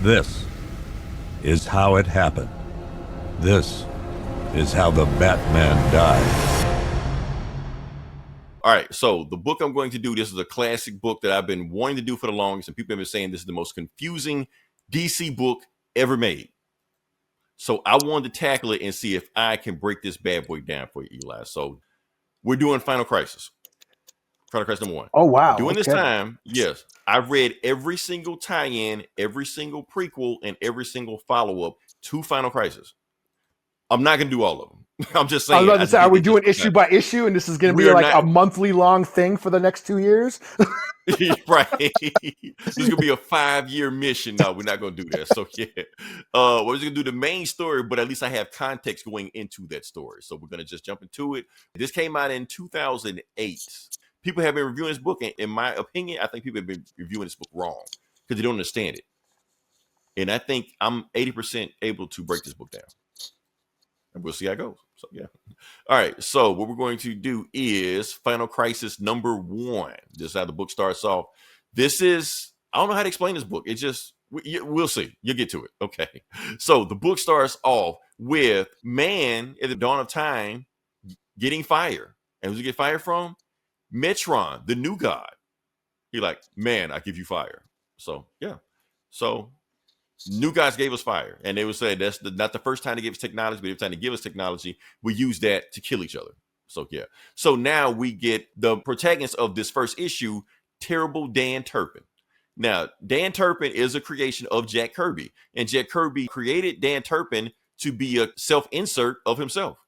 This is how it happened. This is how the Batman died. All right, so the book I'm going to do, this is a classic book that I've been wanting to do for the longest, and people have been saying this is the most confusing DC book ever made. So I wanted to tackle it and see if I can break this bad boy down for you, Eli. So we're doing Final Crisis. Final Crisis number 1. Oh, wow. During this Okay. time, yes, I've read every single tie-in, every single prequel, and every single follow-up to Final Crisis. I'm not going to do all of them. I'm just saying. I was about to say, are we doing issue by issue, and this is going to be like a monthly long thing for the next 2 years? Right. This is going to be a 5-year mission. No, we're not going to do that. So, yeah. We're just going to do the main story, but at least I have context going into that story. So, we're going to just jump into it. This came out in 2008. People have been reviewing this book, and in my opinion, I think people have been reviewing this book wrong because they don't understand it. And I think I'm 80% able to break this book down. And we'll see how it goes. So, yeah. All right. So, what we're going to do is Final Crisis number 1. This is how the book starts off. This is, I don't know how to explain this book. It's just, we'll see. You'll get to it. Okay. So, the book starts off with man at the dawn of time getting fired. And who's he get fired from? Metron, the new god. He like, man, I give you fire. So, yeah. So, new gods gave us fire. And they would say that's not the first time they gave us technology, but every time they give us technology, we use that to kill each other. So, yeah. So, now we get the protagonist of this first issue, Terrible Dan Turpin. Now, Dan Turpin is a creation of Jack Kirby. And Jack Kirby created Dan Turpin to be a self-insert of himself.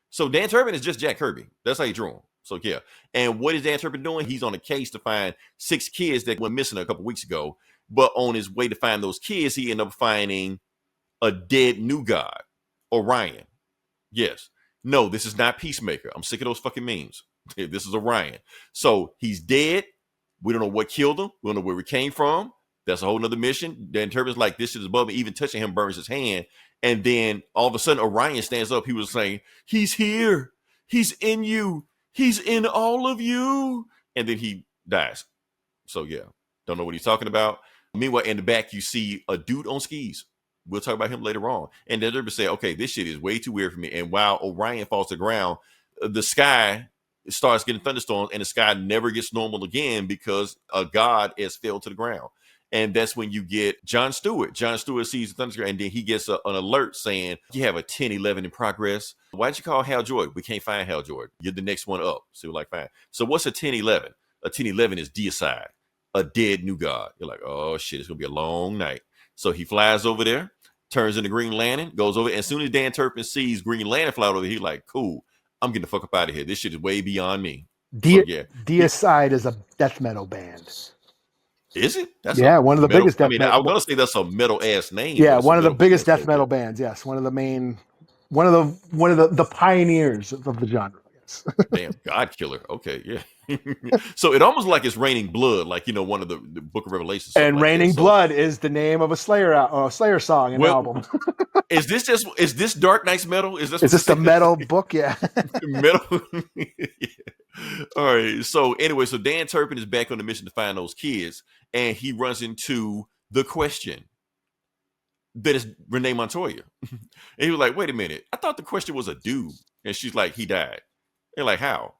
So, Dan Turpin is just Jack Kirby. That's how he drew him. So, yeah. And what is Dan Turpin doing? He's on a case to find 6 kids that went missing a couple weeks ago. But on his way to find those kids, he ended up finding a dead new god, Orion. Yes. No, this is not Peacemaker. I'm sick of those fucking memes. This is Orion. So he's dead. We don't know what killed him. We don't know where he came from. That's a whole nother mission. Dan Turpin's like, this shit is above me. Even touching him burns his hand. And then all of a sudden, Orion stands up. He was saying, he's here. He's in you. He's in all of you. And then he dies. So, yeah. Don't know what he's talking about. Meanwhile, in the back, you see a dude on skis. We'll talk about him later on. And then they're say, okay, this shit is way too weird for me. And while Orion falls to the ground, the sky starts getting thunderstorms, and the sky never gets normal again because a god has fell to the ground. And that's when you get John Stewart. John Stewart sees the thunderstorm, and then he gets an alert saying, you have a 1011 in progress. Why'd you call Hal Jordan? We can't find Hal Jordan. You're the next one up. So we're like, fine. So what's a 1011? A 1011 is D.O.A, a dead new god. You're like, oh shit, it's gonna be a long night. So he flies over there, turns into Green Lantern, goes over. And as soon as Dan Turpin sees Green Lantern fly over there, he's like, cool, I'm getting the fuck up out of here. This shit is way beyond me. D.O.A is a death metal band. Is it? That's one of the biggest death metal. I was gonna say that's a metal ass name. Yeah, one of the biggest death metal bands. Yes, one of the pioneers of the genre. Yes. Damn, God Killer. Okay, yeah. So it almost like it's Raining Blood, like one of the Book of Revelation. And like Raining Blood is the name of a Slayer song and album. Is this Dark Knight's metal? Is this the metal book? Yeah. Metal. Yeah. All right. So anyway, so Dan Turpin is back on the mission to find those kids, and he runs into the Question. That is Renee Montoya. And he was like, wait a minute. I thought the Question was a dude. And she's like, he died. They're like, how?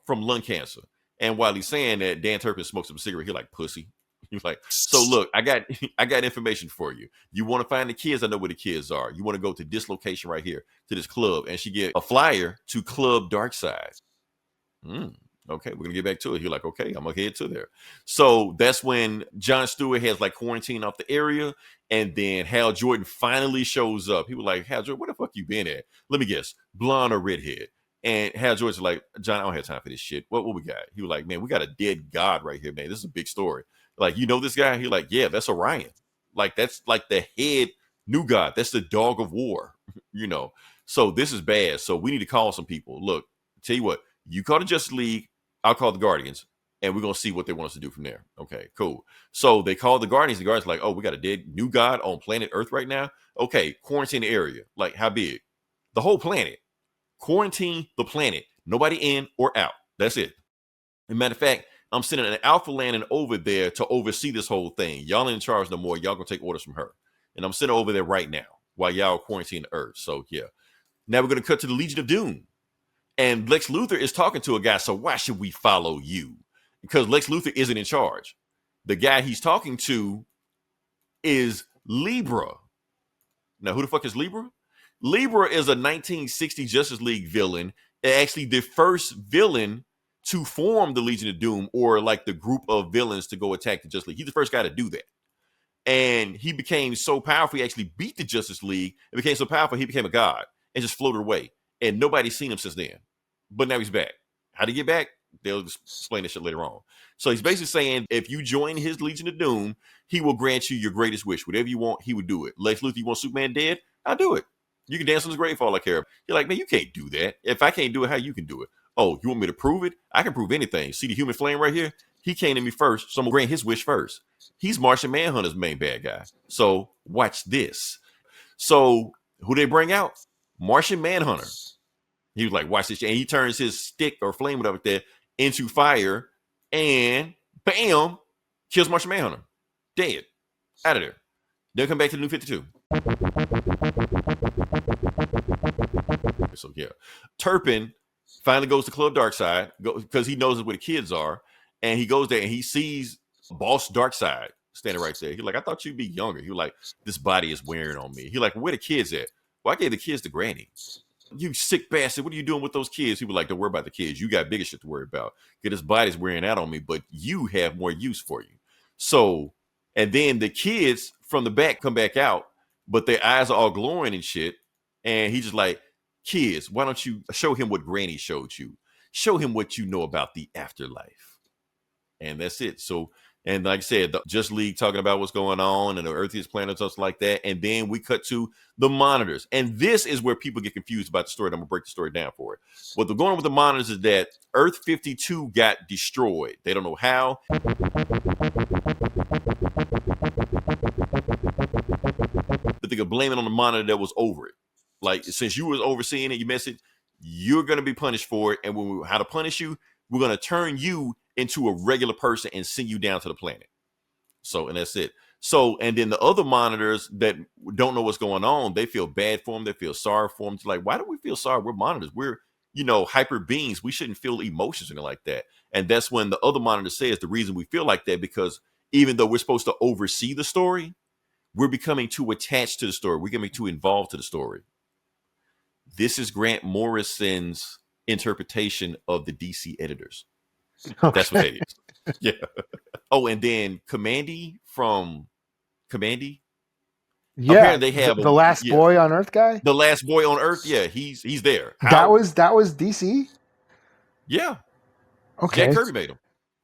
From lung cancer. And while he's saying that, Dan Turpin smokes up a cigarette. He's like, pussy. He's like, so look, I got information for you. You want to find the kids? I know where the kids are. You want to go to this location right here, to this club. And she get a flyer to Club Darkseid. Okay, we're gonna get back to it. You're like, okay, I'm gonna head to there. So that's when John Stewart has like quarantine off the area, and then Hal Jordan finally shows up. He was like, Hal Jordan, where the fuck you been at? Let me guess, blonde or redhead? And Hal Jordan's like, John, I don't have time for this shit. What we got? He was like, man, we got a dead god right here, man. This is a big story. Like, you know this guy? He's like, yeah, that's Orion. Like, that's like the head new god. That's the dog of war, So this is bad. So we need to call some people. Look, tell you what, you call the Justice League, I'll call the Guardians, and we're going to see what they want us to do from there. Okay, cool. So they call the Guardians. The Guardians are like, oh, we got a dead new god on planet Earth right now. Okay, quarantine the area. Like, how big? The whole planet. Quarantine the planet. Nobody in or out. That's it. As a matter of fact, I'm sending an Alpha Landing over there to oversee this whole thing. Y'all ain't in charge no more. Y'all going to take orders from her. And I'm sitting over there right now while y'all quarantine the Earth. So yeah. Now we're going to cut to the Legion of Doom. And Lex Luthor is talking to a guy. So why should we follow you? Because Lex Luthor isn't in charge. The guy he's talking to is Libra. Now, who the fuck is Libra? Libra is a 1960 Justice League villain. Actually, the first villain to form the Legion of Doom, or like the group of villains to go attack the Justice League. He's the first guy to do that. And he became so powerful, he actually beat the Justice League. It became so powerful, he became a god and just floated away. And nobody's seen him since then. But now he's back. How to get back? They'll explain this shit later on. So he's basically saying, if you join his Legion of Doom, he will grant you your greatest wish. Whatever you want, he would do it. Lex Luthor, you want Superman dead? I'll do it. You can dance on his grave for all I care about. You're like, man, you can't do that. If I can't do it, how you can do it? Oh, you want me to prove it? I can prove anything. See the human flame right here? He came to me first, so I'm going to grant his wish first. He's Martian Manhunter's main bad guy. So watch this. So who they bring out? Martian Manhunter. He was like, watch this. And he turns his stick or flame, whatever there, into fire. And bam, kills Martian Manhunter. Dead. Out of there. They'll come back to the New 52. So yeah. Turpin finally goes to Club Darkseid because he knows where the kids are. And he goes there and he sees Boss Darkseid standing right there. He's like, I thought you'd be younger. He was like, this body is wearing on me. He's like, where the kids at? Well, I gave the kids to Granny. You sick bastard. What are you doing with those kids? He was like, don't worry about the kids. You got bigger shit to worry about. Get his body's wearing out on me, but you have more use for you. So, and then the kids from the back come back out, but their eyes are all glowing and shit. And he's just like, kids, why don't you show him what Granny showed you? Show him what you know about the afterlife. And that's it. So, and like I said, the Just League talking about what's going on and the Earth is planet, stuff like that. And then we cut to the monitors. And this is where people get confused about the story. I'm going to break the story down for it. What's going on with the monitors is that Earth 52 got destroyed. They don't know how. But they could blame it on the monitor that was over it. Like, since you was overseeing it, you missed it, you're going to be punished for it. And how to punish you, we're going to turn you into a regular person and send you down to the planet. So, and that's it. So, and then the other monitors that don't know what's going on, they feel bad for them. They feel sorry for them. It's like, why do we feel sorry? We're monitors. We're, hyper beings. We shouldn't feel emotions or anything like that. And that's when the other monitor says the reason we feel like that, because even though we're supposed to oversee the story, we're becoming too attached to the story. We're becoming too involved to the story. This is Grant Morrison's interpretation of the DC editors. Okay. That's what that is. Yeah. Oh, and then Commandy from Commandy. Yeah. Apparently they have the last boy on Earth guy. The last boy on Earth. Yeah, he's there. That was DC. Yeah. Okay. Jack Kirby made him.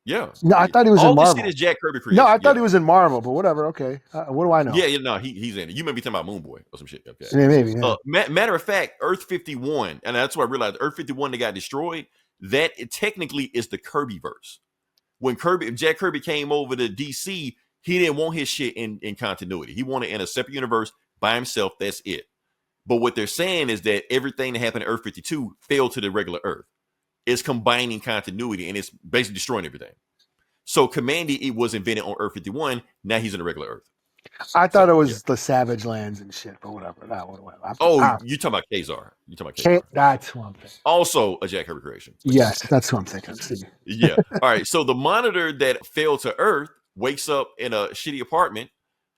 Yeah. No, I thought he was in Marvel. All this shit is Jack Kirby creation. No, I thought he was in Marvel, but whatever. Okay. What do I know? Yeah, no, he's in it. You may be talking about Moon Boy or some shit. Okay. Yeah, maybe. Yeah. Matter of fact, Earth 51, and that's what I realized. Earth 51 that got destroyed. That technically is the Kirby verse. When Jack Kirby came over to DC, he didn't want his shit in continuity. He wanted in a separate universe by himself. That's it. But what they're saying is that everything that happened in Earth 52 fell to the regular Earth. It's combining continuity and it's basically destroying everything. So Commandy, it was invented on Earth 51. Now he's in the regular Earth. I thought it was the Savage Lands and shit, but whatever. You talking about Kazar? You talking about Kazar? That's one thing. Also a Jack Kirby creation. Yes, that's what I'm thinking. Yeah. All right. So the monitor that fell to Earth wakes up in a shitty apartment,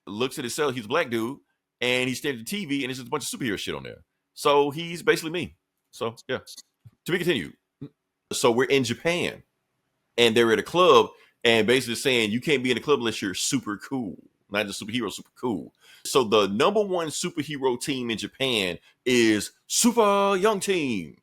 looks at himself. He's a black dude, and he's staring at the TV, and there's just a bunch of superhero shit on there. So he's basically me. So yeah. To be continued. So we're in Japan, and they're at a club, and basically saying you can't be in the club unless you're super cool. Not just superhero, super cool. So the number one superhero team in Japan is Super Young Team.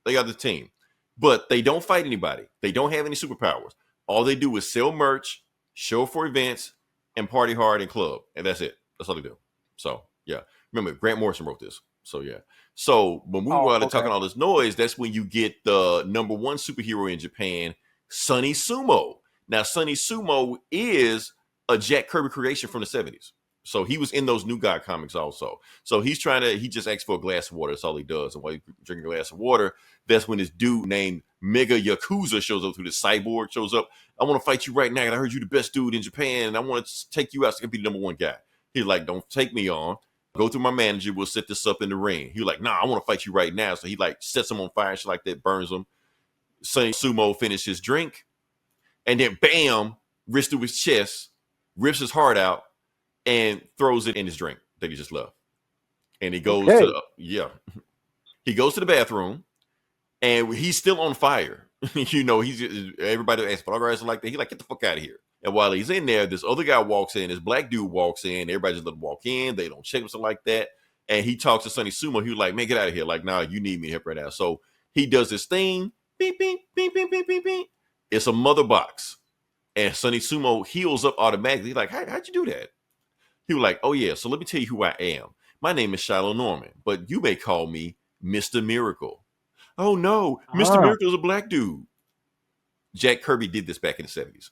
They got the team. But they don't fight anybody. They don't have any superpowers. All they do is sell merch, show for events, and party hard and club. And that's it. That's all they do. So, yeah. Remember, Grant Morrison wrote this. So, yeah. So when we were talking all this noise, that's when you get the number one superhero in Japan, Sonny Sumo. Now, Sonny Sumo is a Jack Kirby creation from the 70s. So he was in those New God comics also. So he just asks for a glass of water. That's all he does. And while he's drinking a glass of water, that's when this dude named Mega Yakuza shows up, through the cyborg shows up. I want to fight you right now. And I heard you the best dude in Japan. And I want to take you out so I can be the number one guy. He's like, don't take me on. Go through my manager. We'll set this up in the ring. He's like, nah, I want to fight you right now. So he like sets him on fire and shit like that, burns him. Sonny Sumo finishes his drink. And then bam, wrist through his chest, rips his heart out, and throws it in his drink that he just left. And he goes he goes to the bathroom, and he's still on fire. He's everybody asks photographs like that. He's like, get the fuck out of here. And while he's in there, this other guy walks in, this black dude walks in, everybody just let him walk in, they don't check him, something like that. And he talks to Sonny Sumo. He's like, man, get out of here. Like, nah, you need me help right now. So he does this thing, beep, beep, beep, beep, beep, beep, beep. It's a mother box. And Sonny Sumo heals up automatically. He's like, how'd you do that? He was like, oh yeah, so let me tell you who I am. My name is Shiloh Norman, but you may call me Mr. Miracle. Oh no, Mr. Miracle is a black dude. Jack Kirby did this back in the 70s.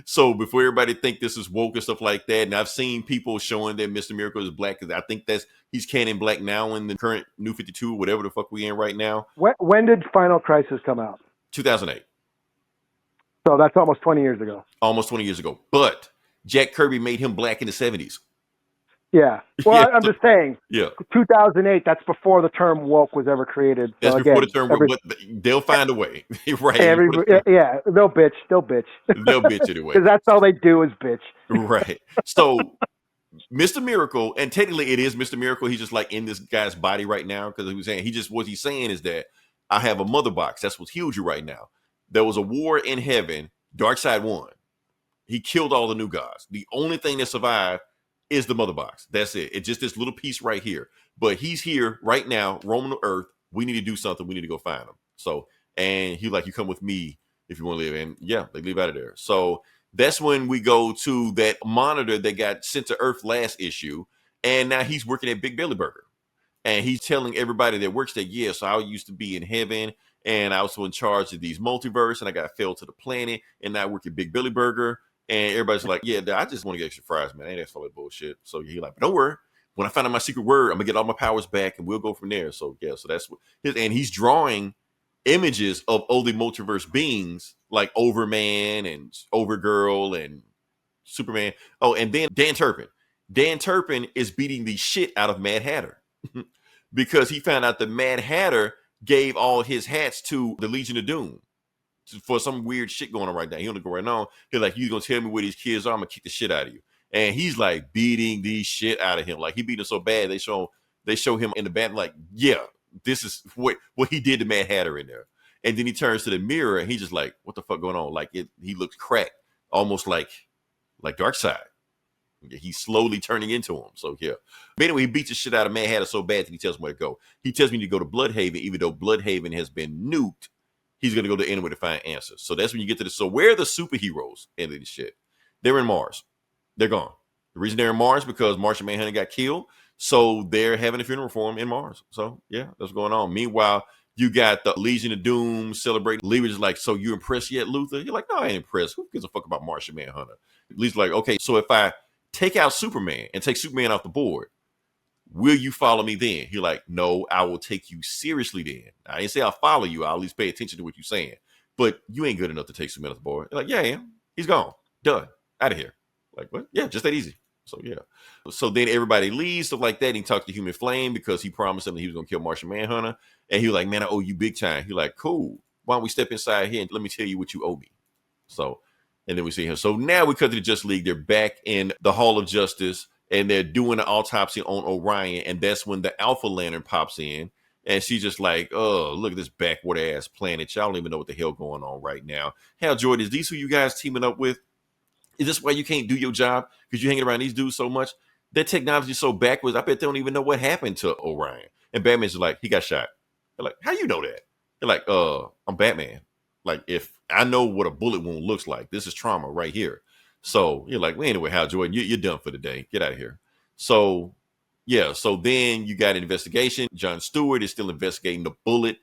So before everybody think this is woke and stuff like that, and I've seen people showing that Mr. Miracle is black, because I think he's canon black now in the current New 52, whatever the fuck we in right now. When did Final Crisis come out? 2008. So that's almost 20 years ago. Almost 20 years ago. But Jack Kirby made him black in the 70s. Yeah. Well, I'm just saying. Yeah. 2008, that's before the term woke was ever created. That's so before the term woke, but they'll find a way. Right. Yeah, they'll bitch. They'll bitch. They'll bitch anyway. Because that's all they do is bitch. Right. So Mr. Miracle, and technically it is Mr. Miracle. He's just like in this guy's body right now, because he was saying, what he's saying is that I have a mother box. That's what's healed you right now. There was a war in heaven. Darkseid won. He killed all the new gods. The only thing that survived is the mother box. That's it. It's just this little piece right here. But he's here right now, roaming the earth. We need to do something. We need to go find him. So, and he like, you come with me if you want to live. And yeah, they leave out of there. So that's when we go to that monitor that got sent to Earth last issue. And now he's working at Big Belly Burger. And he's telling everybody that works there, yeah, so I used to be in heaven, and I was in charge of these multiverse, and I got fell to the planet, and now I work at Big Billy Burger. And everybody's like, yeah, I just want to get extra fries, man. I ain't asked for that bullshit. So he's like, don't worry. When I find out my secret word, I'm gonna get all my powers back, and we'll go from there. So yeah, so that's what and he's drawing images of other multiverse beings like Overman and Overgirl and Superman. Oh, and then Dan Turpin. Dan Turpin is beating the shit out of Mad Hatter because he found out the Mad Hatter gave all his hats to the Legion of Doom for some weird shit going on right now. He don't go right now. He's like, you gonna tell me where these kids are? I'm gonna kick the shit out of you. And he's like beating the shit out of him. Like he beat him so bad, they show him in the band like, yeah, this is what he did to Mad Hatter in there. And then he turns to the mirror and he's just like, what the fuck going on? Like he looks cracked, almost like Darkseid. He's slowly turning into him. So yeah. But anyway, he beats the shit out of Mad Hatter so bad that he tells him where to go. He tells me to go to Blüdhaven, even though Blüdhaven has been nuked. He's gonna go to anywhere to find answers. So that's when you get to this. So where are the superheroes in this shit? They're in Mars. They're gone. The reason they're in Mars because Martian Manhunter got killed. So they're having a funeral for him in Mars. So yeah, that's what's going on. Meanwhile, you got the Legion of Doom celebrating. Leader's like, so you impressed yet, Luthor? You're like, no, I ain't impressed. Who gives a fuck about Martian Manhunter? Lee's like, okay, so if I take out Superman and take Superman off the board, will you follow me then? He's like, no, I will take you seriously then. I didn't say I'll follow you. I'll at least pay attention to what you're saying. But you ain't good enough to take Superman off the board. You're like, yeah, I am. He's gone. Done. Out of here. Like, what? Yeah, just that easy. So, yeah. So then everybody leaves, stuff like that. And he talks to Human Flame because he promised him that he was going to kill Martian Manhunter. And he was like, man, I owe you big time. He's like, cool. Why don't we step inside here and let me tell you what you owe me? So, and then we see him. So now we cut to the Justice League. They're back in the Hall of Justice and they're doing an autopsy on Orion. And that's when the Alpha Lantern pops in. And she's just like, oh, look at this backwater ass planet. Y'all don't even know what the hell going on right now. Hell, Jordan, is these who you guys teaming up with? Is this why you can't do your job? Because you're hanging around these dudes so much? That technology is so backwards, I bet they don't even know what happened to Orion. And Batman's like, he got shot. They're like, how you know that? They're like, I'm Batman. Like, if I know what a bullet wound looks like, this is trauma right here. So you're like, well, anyway, Hal Jordan, you're done for the day. Get out of here. So, yeah. So then you got an investigation. John Stewart is still investigating the bullet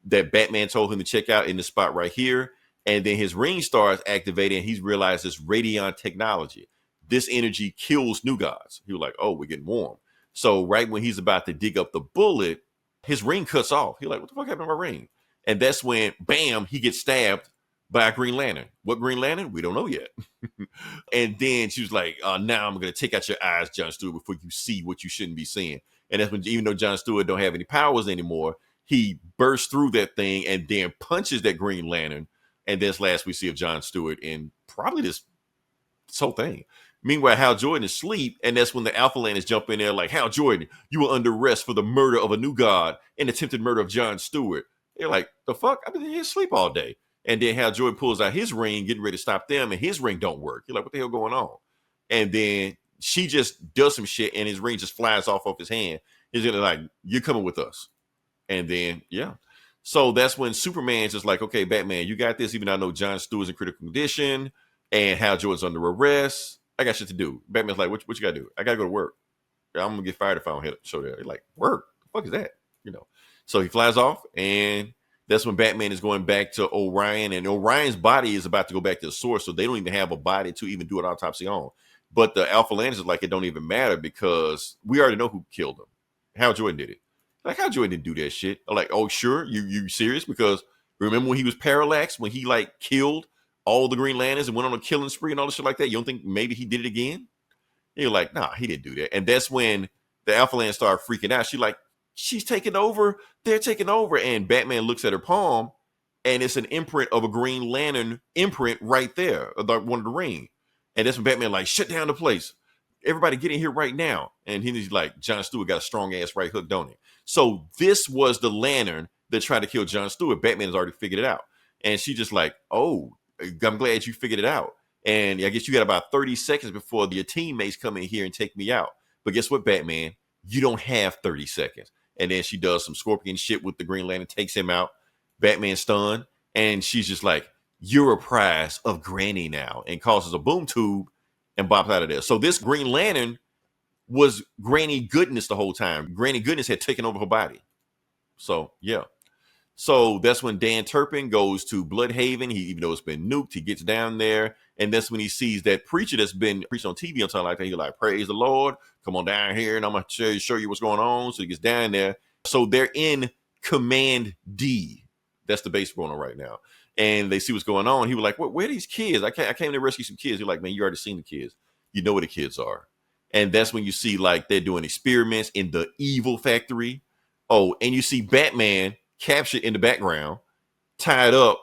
that Batman told him to check out in the spot right here. And then his ring starts activating. And he's realized this Radion technology. This energy kills new gods. He was like, oh, we're getting warm. So right when he's about to dig up the bullet, his ring cuts off. He's like, what the fuck happened to my ring? And that's when, bam, he gets stabbed by a Green Lantern. What Green Lantern? We don't know yet. And then she was like, now I'm going to take out your eyes, John Stewart, before you see what you shouldn't be seeing. And that's when, even though John Stewart don't have any powers anymore, he bursts through that thing and then punches that Green Lantern. And that's last we see of John Stewart in probably this whole thing. Meanwhile, Hal Jordan is asleep, and that's when the Alpha Lanterns jump in there like, Hal Jordan, you were under arrest for the murder of a new god and attempted murder of John Stewart. They're like, the fuck? I've been here asleep all day. And then Hal Jordan pulls out his ring, getting ready to stop them, and his ring don't work. You're like, what the hell going on? And then she just does some shit, and his ring just flies off his hand. He's like, you're coming with us. And then, yeah. So that's when Superman's just like, okay, Batman, you got this, even though I know John Stewart's in critical condition, and Hal Jordan's under arrest. I got shit to do. Batman's like, what you got to do? I got to go to work. I'm going to get fired if I don't hit show there. He's like, work? The fuck is that? So he flies off, and that's when Batman is going back to Orion, and Orion's body is about to go back to the source, so they don't even have a body to even do an autopsy on. But the Alpha Lanterns is like, it don't even matter because we already know who killed him. Hal Jordan did it. Like, Hal Jordan didn't do that shit. I'm like, oh, sure? You serious? Because remember when he was parallaxed, when he, like, killed all the Green Lanterns and went on a killing spree and all this shit like that? You don't think maybe he did it again? And you're like, nah, he didn't do that. And that's when the Alpha Lanterns started freaking out. She's taking over. They're taking over. And Batman looks at her palm, and it's an imprint of a Green Lantern imprint right there, one of the ring. And that's when Batman like, shut down the place. Everybody get in here right now. And he's like, John Stewart got a strong ass right hook, don't he? So this was the Lantern that tried to kill John Stewart. Batman has already figured it out. And she just like, oh, I'm glad you figured it out. And I guess you got about 30 seconds before your teammates come in here and take me out. But guess what, Batman? You don't have 30 seconds. And then she does some Scorpion shit with the Green Lantern, takes him out. Batman's stunned. And she's just like, you're a prize of Granny now. And causes a boom tube and bops out of there. So this Green Lantern was Granny Goodness the whole time. Granny Goodness had taken over her body. So, yeah. So that's when Dan Turpin goes to Blüdhaven. Even though it's been nuked, he gets down there. And that's when he sees that preacher that's been preaching on TV and something like that. He's like, praise the Lord. Come on down here and I'm going to show you what's going on. So he gets down there. So they're in Command D. That's the base we're on right now. And they see what's going on. He was like, where are these kids? I came to rescue some kids. You're like, man, you already seen the kids. You know where the kids are. And that's when you see like they're doing experiments in the evil factory. Oh, and you see Batman captured in the background, tied up,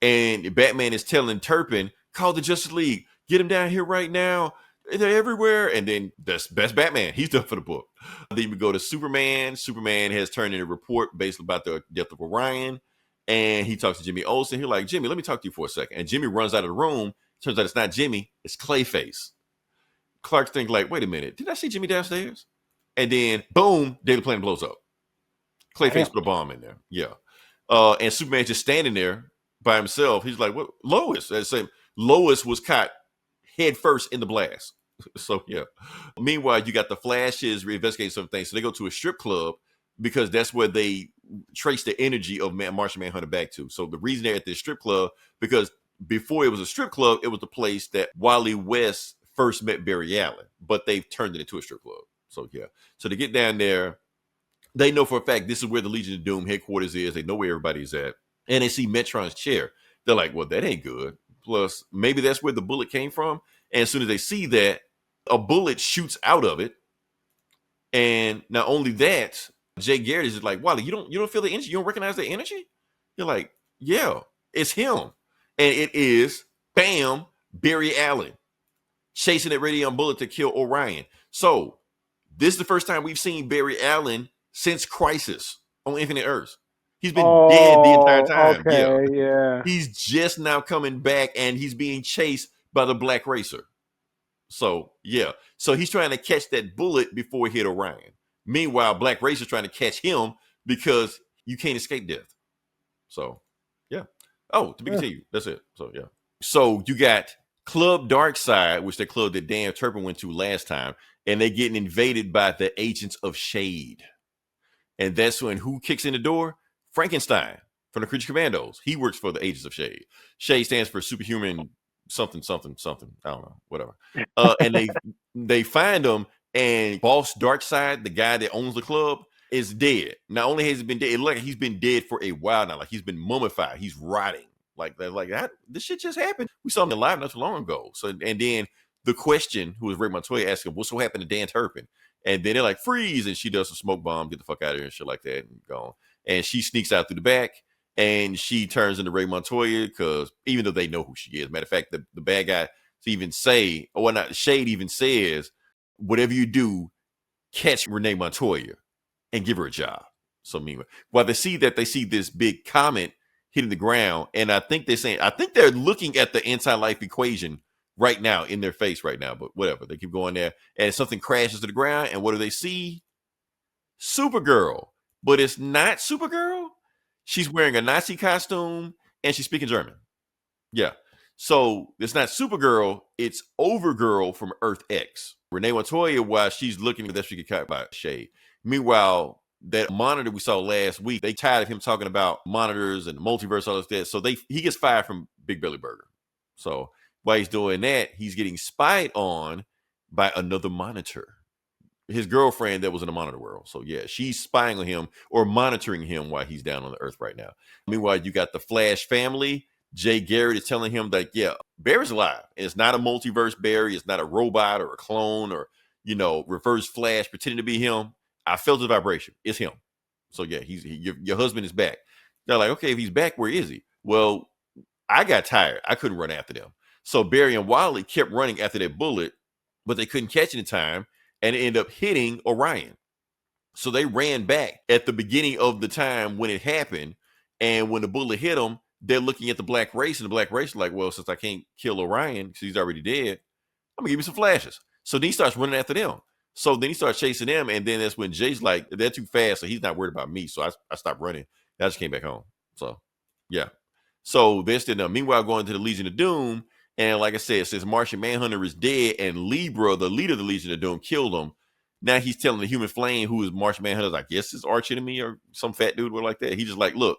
and Batman is telling Turpin, call the Justice League, get him down here right now. They're everywhere. And then that's Batman. He's done for the book. Then we go to Superman. Superman has turned in a report basically about the death of Orion. And he talks to Jimmy Olsen. He's like, Jimmy, let me talk to you for a second. And Jimmy runs out of the room. Turns out it's not Jimmy, it's Clayface. Clark thinks like, wait a minute, did I see Jimmy downstairs? And then boom, Daily Planet blows up. Clayface put a bomb in there. Yeah. And Superman's just standing there by himself. He's like, what? Lois. Lois was caught head first in the blast. So, yeah. Meanwhile, you got the Flashes reinvestigating some things. So they go to a strip club because that's where they trace the energy of Martian Manhunter back to. So the reason they're at this strip club, because before it was a strip club, it was the place that Wally West first met Barry Allen, but they've turned it into a strip club. So, yeah. So to get down there, they know for a fact this is where the Legion of Doom headquarters is. They know where everybody's at. And they see Metron's chair. They're like, well, that ain't good. Plus, maybe that's where the bullet came from. And as soon as they see that, a bullet shoots out of it. And not only that, Jay Garrett is just like, Wally, you don't feel the energy? You don't recognize the energy? You're like, yeah, it's him. And it is, bam, Barry Allen chasing that radium bullet to kill Orion. So this is the first time we've seen Barry Allen since Crisis on Infinite Earths. He's been dead the entire time. Okay, yeah. He's just now coming back, and he's being chased by the Black Racer. So, yeah. So he's trying to catch that bullet before he hit Orion. Meanwhile, Black Racer's trying to catch him because you can't escape death. So, yeah. Oh, to be continued. That's it. So, yeah. So you got Club Darkseid, which the club that Dan Turpin went to last time, and they're getting invaded by the Agents of Shade. And that's when who kicks in the door? Frankenstein from the Creature Commandos. He works for the Agents of Shade. Shade stands for superhuman something. I don't know, whatever. And they find him, and Boss Darkseid, the guy that owns the club, is dead. Not only has he been dead, it looks like he's been dead for a while now. Like he's been mummified. He's rotting. Like that, this shit just happened. We saw him live not too long ago. So and then the question, who was Ray Montoya, asking, what's what happened to Dan Turpin? And then they're like, freeze, and she does some smoke bomb, get the fuck out of here and shit like that, and gone. And she sneaks out through the back, and she turns into Ray Montoya, because even though they know who she is, matter of fact, the bad guy to even say, or not, Shade even says, whatever you do, catch Renee Montoya and give her a job. So meanwhile, while they see this big comet hitting the ground, and I think they're looking at the anti-life equation right now in their face right now, but whatever. They keep going there, and something crashes to the ground, and what do they see? Supergirl. But it's not Supergirl. She's wearing a Nazi costume, and she's speaking German. Yeah. So it's not Supergirl, it's Overgirl from Earth X. Renee Montoya, while she's looking at that, she get caught by Shade. Meanwhile, that monitor we saw last week, they tired of him talking about monitors and multiverse, all that. So he gets fired from Big Belly Burger. So while he's doing that, he's getting spied on by another monitor, his girlfriend that was in the monitor world. So yeah, she's spying on him or monitoring him while he's down on the earth right now. Meanwhile, you got the Flash family. Jay Garrett is telling him that, yeah, Barry's alive. And it's not a multiverse Barry. It's not a robot or a clone or, reverse Flash pretending to be him. I felt the vibration. It's him. So yeah, your husband is back. They're like, okay, if he's back, where is he? Well, I got tired. I couldn't run after them. So Barry and Wally kept running after that bullet, but they couldn't catch it in time, and it ended up hitting Orion. So they ran back at the beginning of the time when it happened, and when the bullet hit them, they're looking at the black race, and the black race is like, well, since I can't kill Orion because he's already dead, I'm gonna give you some flashes. So then he starts running after them. So then he starts chasing them, and then that's when Jay's like, they're too fast, so he's not worried about me. So I stopped running. I just came back home. So yeah. So they're still done. Meanwhile, going to the Legion of Doom, and like I said, since Martian Manhunter is dead and Libra, the leader of the Legion of Doom, killed him, now he's telling the Human Flame, who is Martian Manhunter's, I guess his arch enemy or some fat dude like that. He's just like, look,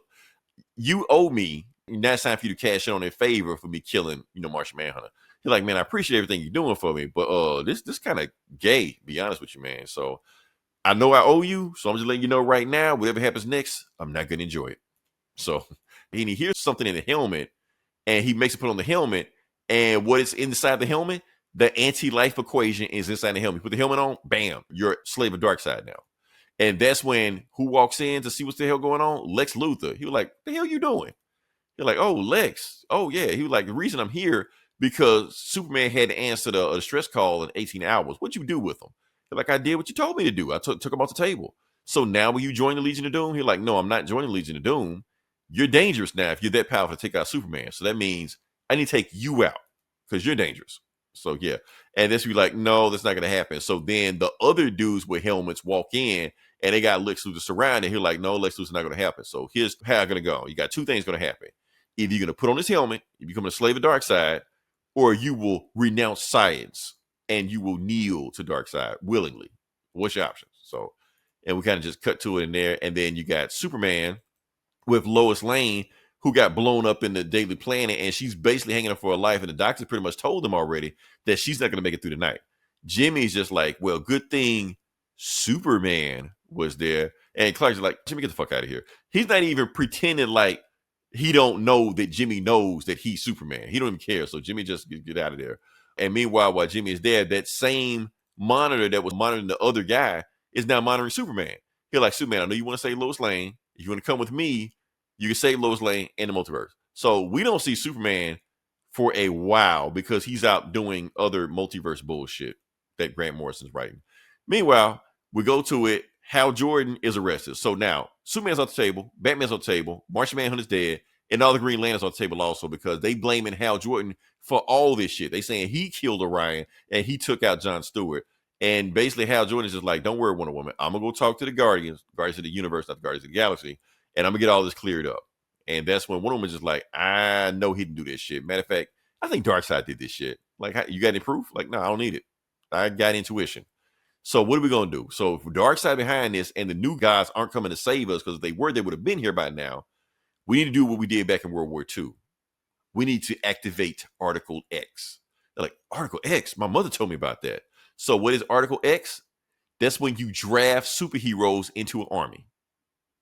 you owe me. Now it's time for you to cash in on a favor for me killing, Martian Manhunter. He's like, man, I appreciate everything you're doing for me, but this kind of gay, be honest with you, man. So I know I owe you, so I'm just letting you know right now, whatever happens next, I'm not gonna enjoy it. So and he hears something in the helmet, and he makes it put on the helmet, and what is inside the helmet, the anti-life equation is inside the helmet. You put the helmet on, bam, you're a slave of Darkseid now. And that's when who walks in to see what's the hell going on? Lex Luthor. He was like, the hell you doing? You're like, oh, Lex. Oh, yeah. He was like, the reason I'm here because Superman had to answer the stress call in 18 hours. What'd you do with him? They're like, I did what you told me to do. I took him off the table. So now will you join the Legion of Doom? He's like, no, I'm not joining the Legion of Doom. You're dangerous now if you're that powerful to take out Superman. So that means I need to take you out because you're dangerous. So, yeah. And this be like, no, that's not going to happen. So then the other dudes with helmets walk in, and they got Lex Luthor surrounded. He's like, no, Lex Luthor's not going to happen. So here's how it's going to go. You got two things going to happen. Either you're going to put on this helmet, you become a slave of Darkseid, or you will renounce science and you will kneel to Darkseid willingly. What's your options? So, and we kind of just cut to it in there. And then you got Superman with Lois Lane, who got blown up in the Daily Planet, and she's basically hanging up for her life. And the doctor pretty much told them already that she's not going to make it through the night. Jimmy's just like, well, good thing Superman was there. And Clark's like, Jimmy, get the fuck out of here. He's not even pretending like he don't know that Jimmy knows that he's Superman. He don't even care. So Jimmy just get out of there. And meanwhile, while Jimmy is there, that same monitor that was monitoring the other guy is now monitoring Superman. He's like, Superman, I know you want to save Lois Lane. If you want to come with me, you can save Lois Lane in the multiverse. So we don't see Superman for a while because he's out doing other multiverse bullshit that Grant Morrison's writing. Meanwhile, we go to it. Hal Jordan is arrested. So now Superman's on the table, Batman's on the table, Martian Manhunter's dead, and all the Green Lanterns on the table also because they blaming Hal Jordan for all this shit. They saying he killed Orion and he took out John Stewart. And basically Hal Jordan is just like, don't worry, Wonder Woman. I'm going to go talk to the Guardians of the Universe, not the Guardians of the Galaxy, and I'm going to get all this cleared up. And that's when Wonder Woman's just like, I know he didn't do this shit. Matter of fact, I think Darkseid did this shit. Like, you got any proof? Like, no, I don't need it. I got intuition. So what are we going to do? So if Darkseid behind this and the new guys aren't coming to save us because if they were, they would have been here by now. We need to do what we did back in World War II. We need to activate Article X. They're like, Article X? My mother told me about that. So what is Article X? That's when you draft superheroes into an army.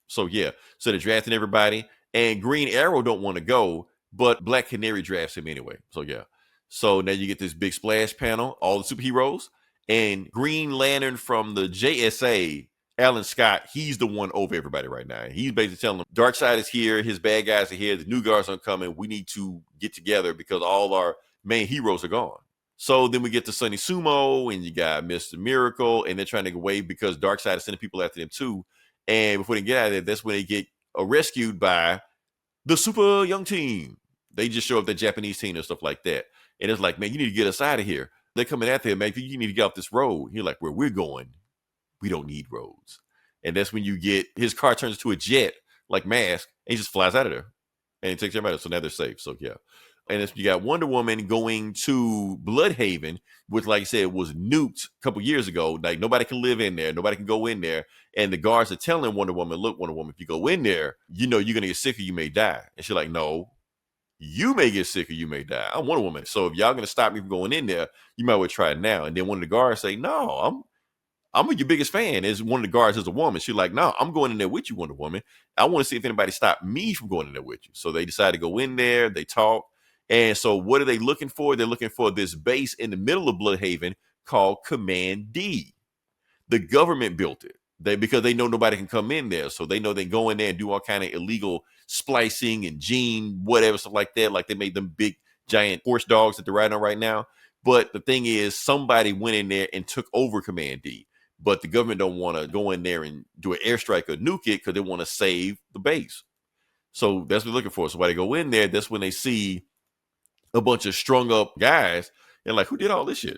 So yeah, so they're drafting everybody. And Green Arrow don't want to go but Black Canary drafts him anyway. So yeah. So now you get this big splash panel, all the superheroes, and Green Lantern from the JSA, Alan Scott, he's the one over everybody right now. He's basically telling them, Darkseid is here, his bad guys are here, the new guards are coming, we need to get together because all our main heroes are gone. So then we get to Sonny Sumo, and you got Mr. Miracle, and they're trying to get away because Darkseid is sending people after them too. And before they get out of there, that's when they get rescued by the super young team. They just show up the Japanese team and stuff like that. And it's like, man, you need to get us out of here. They're coming after him, man. You need to get off this road. You're like, where we're going, we don't need roads. And that's when you get his car turns into a jet, like Mask, and he just flies out of there. And he takes everybody out. So now they're safe. So yeah. And you got Wonder Woman going to Blüdhaven, which, like I said, was nuked a couple years ago. Like, nobody can live in there. Nobody can go in there. And the guards are telling Wonder Woman, look, Wonder Woman, if you go in there, you know you're going to get sick or you may die. And she's like, no, you may get sick or you may die. I'm Wonder Woman. So if y'all going to stop me from going in there, you might well try it now. And then one of the guards say, no, I'm your biggest fan. Is one of the guards is a woman. She's like, no, I'm going in there with you, Wonder Woman. I want to see if anybody stopped me from going in there with you. So they decide to go in there. They talk. And so what are they looking for? They're looking for this base in the middle of Blüdhaven called Command D. The government built it because they know nobody can come in there. So they know they go in there and do all kind of illegal splicing and gene, whatever, stuff like that. Like they made them big, giant horse dogs that they're riding on right now. But the thing is, somebody went in there and took over Command D. But the government don't want to go in there and do an airstrike or nuke it because they want to save the base. So that's what they're looking for. So when they go in there, that's when they see a bunch of strung up guys and like, who did all this shit?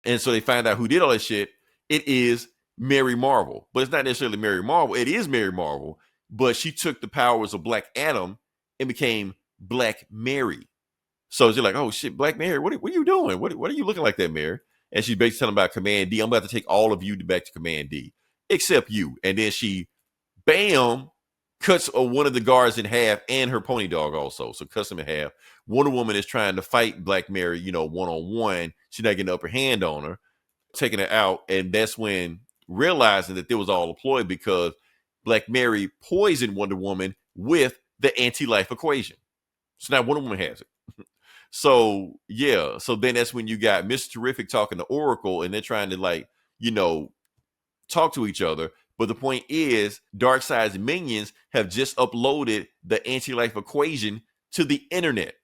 And so they find out who did all this shit. It is Mary Marvel, but it's not necessarily Mary Marvel. It is Mary Marvel, but she took the powers of Black Adam and became Black Mary. So they're like, oh shit, Black Mary, what are you doing? What are you looking like that, Mary? And she's basically telling about Command D. I'm about to take all of you back to Command D, except you. And then she, bam, cuts one of the guards in half and her pony dog also. So cuts him in half. Wonder Woman is trying to fight Black Mary, one-on-one. She's not getting the upper hand on her, taking her out. And that's when realizing that there was all a ploy because Black Mary poisoned Wonder Woman with the anti-life equation. So now Wonder Woman has it. So, yeah. So then that's when you got Mr. Terrific talking to Oracle and they're trying to talk to each other. But the point is, Darkseid's minions have just uploaded the anti-life equation to the internet.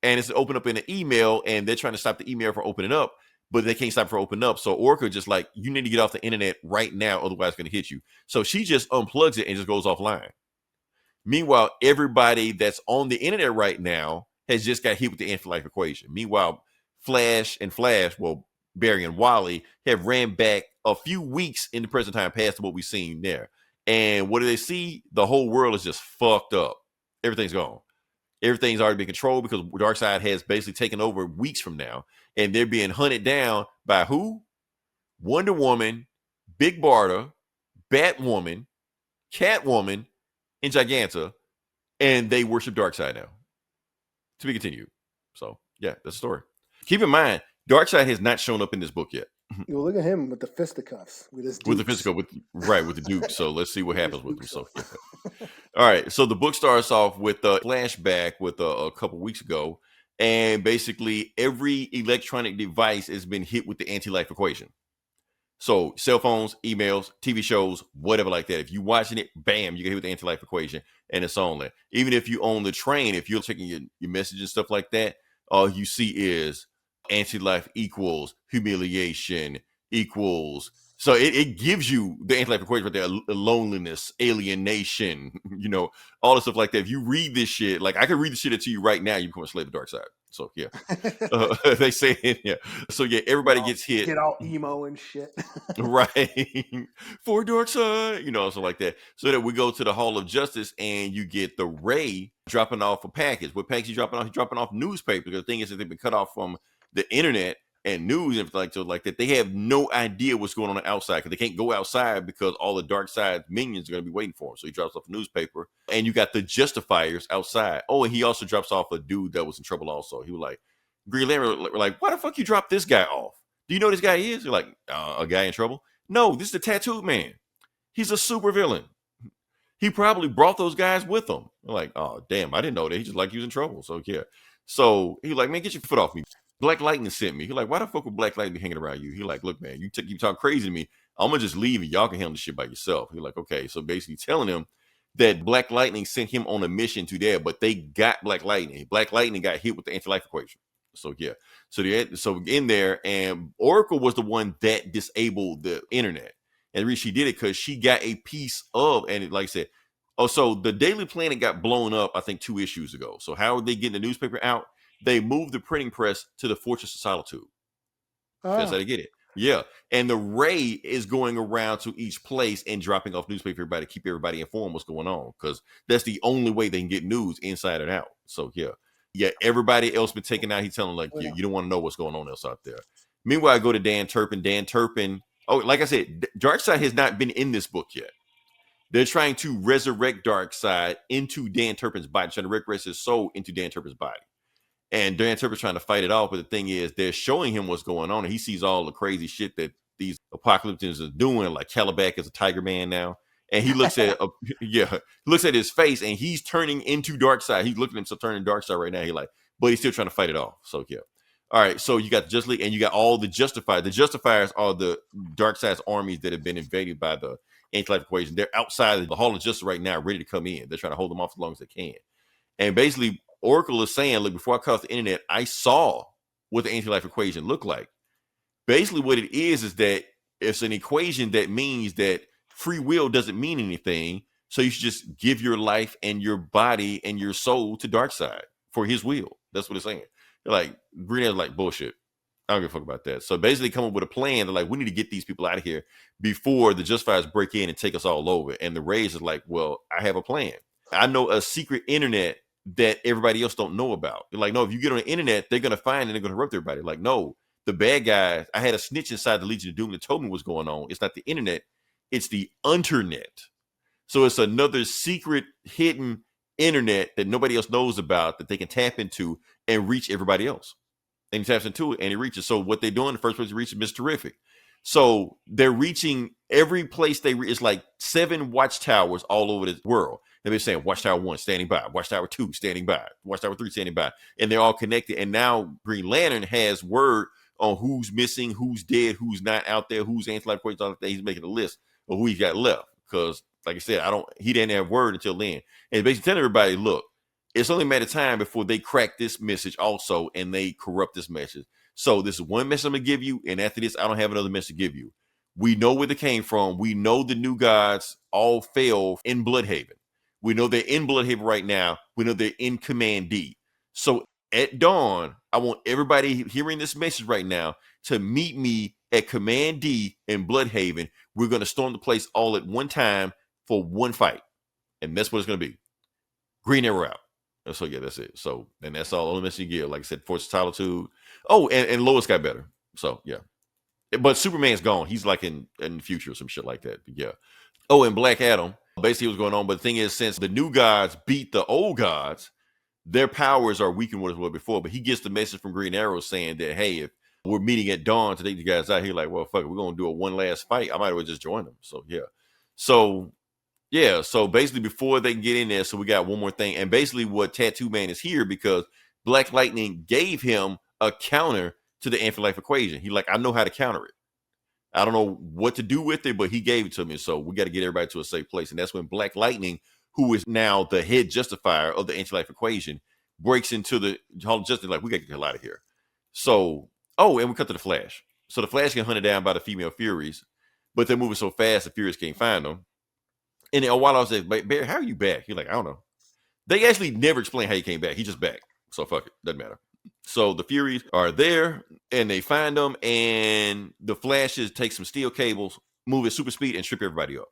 And it's open up in an email, and they're trying to stop the email from opening up, but they can't stop it from opening up. So Oracle just like, you need to get off the internet right now, otherwise it's going to hit you. So she just unplugs it and just goes offline. Meanwhile, everybody that's on the internet right now has just got hit with the anti-life equation. Meanwhile, Flash, Barry and Wally have ran back a few weeks in the present time past to what we've seen there. And what do they see? The whole world is just fucked up. Everything's gone. Everything's already been controlled because Darkseid has basically taken over weeks from now. And they're being hunted down by who? Wonder Woman, Big Barda, Batwoman, Catwoman, and Giganta. And they worship Darkseid now. To be continued. So, yeah, that's the story. Keep in mind, Darkseid has not shown up in this book yet. You look at him with the fisticuffs, with his dukes. With the fisticuffs, with the Duke. So let's see what happens with him. So, yeah. All right. So the book starts off with a flashback with a couple weeks ago, and basically every electronic device has been hit with the anti-life equation. So cell phones, emails, TV shows, whatever like that. If you're watching it, bam, you get hit with the anti-life equation, and it's on there. Even if you own the train, if you're checking your messages and stuff like that, all you see is anti-life equals humiliation equals. So it gives you the anti-life equation right there, loneliness, alienation, all the stuff like that. If you read this shit, like I could read the shit to you right now, you become a slave of Darkseid. So yeah, they say it. Yeah. So yeah, everybody gets hit. Get all emo and shit. Right. For Darkseid, something like that. So that we go to the Hall of Justice and you get the Ray dropping off a package. What package he dropping off? He's dropping off newspaper. Because the thing is that they've been cut off from the internet and news and like that. They have no idea what's going on outside because they can't go outside because all the Darkseid minions are going to be waiting for him. So he drops off a newspaper and you got the Justifiers outside. Oh, and he also drops off a dude that was in trouble also. He was like, Green Lantern, like, why the fuck you drop this guy off? Do you know who this guy is? You're like, a guy in trouble? No, this is the tattooed man. He's a super villain. he probably brought those guys with him. I'm like, oh damn, I didn't know that. He just like using trouble. So yeah. So he like, man, get your foot off me. Black Lightning sent me. He like, why the fuck would Black Lightning be hanging around you? He like, look, man, you talk crazy to me. I'm gonna just leave and y'all can handle the shit by yourself. He like, okay. So basically telling him that Black Lightning sent him on a mission to there, but they got Black Lightning. Black Lightning got hit with the anti-life equation. So yeah. So in there, and Oracle was the one that disabled the internet. And the reason she did it because she got a piece of, and like I said, so the Daily Planet got blown up, I think 2 issues ago. So how are they getting the newspaper out? They moved the printing press to the Fortress of Solitude. That's how they get it. Yeah. And the Ray is going around to each place and dropping off newspaper for everybody to keep everybody informed what's going on. Because that's the only way they can get news inside and out. So yeah. Yeah, everybody else been taken out. He's telling like, you don't want to know what's going on else out there. Meanwhile, I go to Dan Turpin. Dan Turpin, like I said, Darkseid has not been in this book yet. They're trying to resurrect Darkseid into Dan Turpin's body, trying to resurrect his soul into Dan Turpin's body. And Dan Turpin's trying to fight it off, but the thing is, they're showing him what's going on, and he sees all the crazy shit that these apocalyptians are doing. Like Calabac is a Tiger Man now, and he looks at looks at his face, and he's turning into Darkseid. He's looking at himself turning Darkseid right now. He like, but he's still trying to fight it off. So yeah. All right, so you got the Justice League, and you got all the Justifiers. The Justifiers are the Darkseid's armies that have been invaded by the anti-life equation. They're outside of the Hall of Justice right now, ready to come in. They're trying to hold them off as long as they can. And basically, Oracle is saying, look, before I cut off the internet, I saw what the anti-life equation looked like. Basically, what it is that it's an equation that means that free will doesn't mean anything. So you should just give your life and your body and your soul to Darkseid for his will. That's what it's saying. They're like, Green Arrow's like, bullshit. I don't give a fuck about that. So basically come up with a plan. They're like, we need to get these people out of here before the Justifiers break in and take us all over. And the Rays is like, well, I have a plan. I know a secret internet that everybody else don't know about. They're like, no, if you get on the internet, they're going to find and they're going to corrupt everybody. Like, no, the bad guys, I had a snitch inside the Legion of Doom that told me what's going on. It's not the internet. It's the unternet. So it's another secret hidden internet that nobody else knows about that they can tap into and reach everybody else. And he taps into it and he reaches. So what they're doing, the first place to reach is Mr. Terrific. So they're reaching every place they reach. It's like 7 watchtowers all over the world. And they're saying Watchtower 1 standing by, Watchtower 2 standing by, Watchtower 3 standing by. And they're all connected. And now Green Lantern has word on who's missing, who's dead, who's not out there, who's anti-life equations, all that. He's making a list of who he's got left. Because like I said, he didn't have word until then. And basically telling everybody, look, it's only a matter of time before they crack this message also and they corrupt this message. So this is one message I'm going to give you. And after this, I don't have another message to give you. We know where they came from. We know the new gods all fell in Blüdhaven. We know they're in Blüdhaven right now. We know they're in Command D. So at dawn, I want everybody hearing this message right now to meet me at Command D in Blüdhaven. We're going to storm the place all at one time for one fight. And that's what it's going to be. Green Arrow out. So yeah, that's it. So, and that's all the only message you give. Like I said, Force of Solitude. Oh, and Lois got better. So yeah. But Superman's gone. He's like in the future or some shit like that. But yeah. Oh, and Black Adam. Basically what's going on. But the thing is, since the new gods beat the old gods, their powers are weakened what it was before. But he gets the message from Green Arrow saying that, hey, if we're meeting at dawn to take you guys out here, like, well, fuck it, we're going to do a one last fight. I might as well just join them. So yeah. So yeah, so basically before they can get in there, so we got one more thing. And basically what Tattoo Man is here because Black Lightning gave him a counter to the anti-life equation. He like, I know how to counter it. I don't know what to do with it, but he gave it to me. So we got to get everybody to a safe place. And that's when Black Lightning, who is now the head justifier of the anti-life equation, breaks into the Hall of Justice. Like, we got to get the hell out of here. So, and we cut to the Flash. So the Flash get hunted down by the female Furies, but they're moving so fast the Furies can't find them. And then while I was like, Bear, how are you back? He's like, I don't know. They actually never explain how he came back. He just back. So fuck it. Doesn't matter. So the Furies are there and they find them and the Flashes take some steel cables, move at super speed and strip everybody up.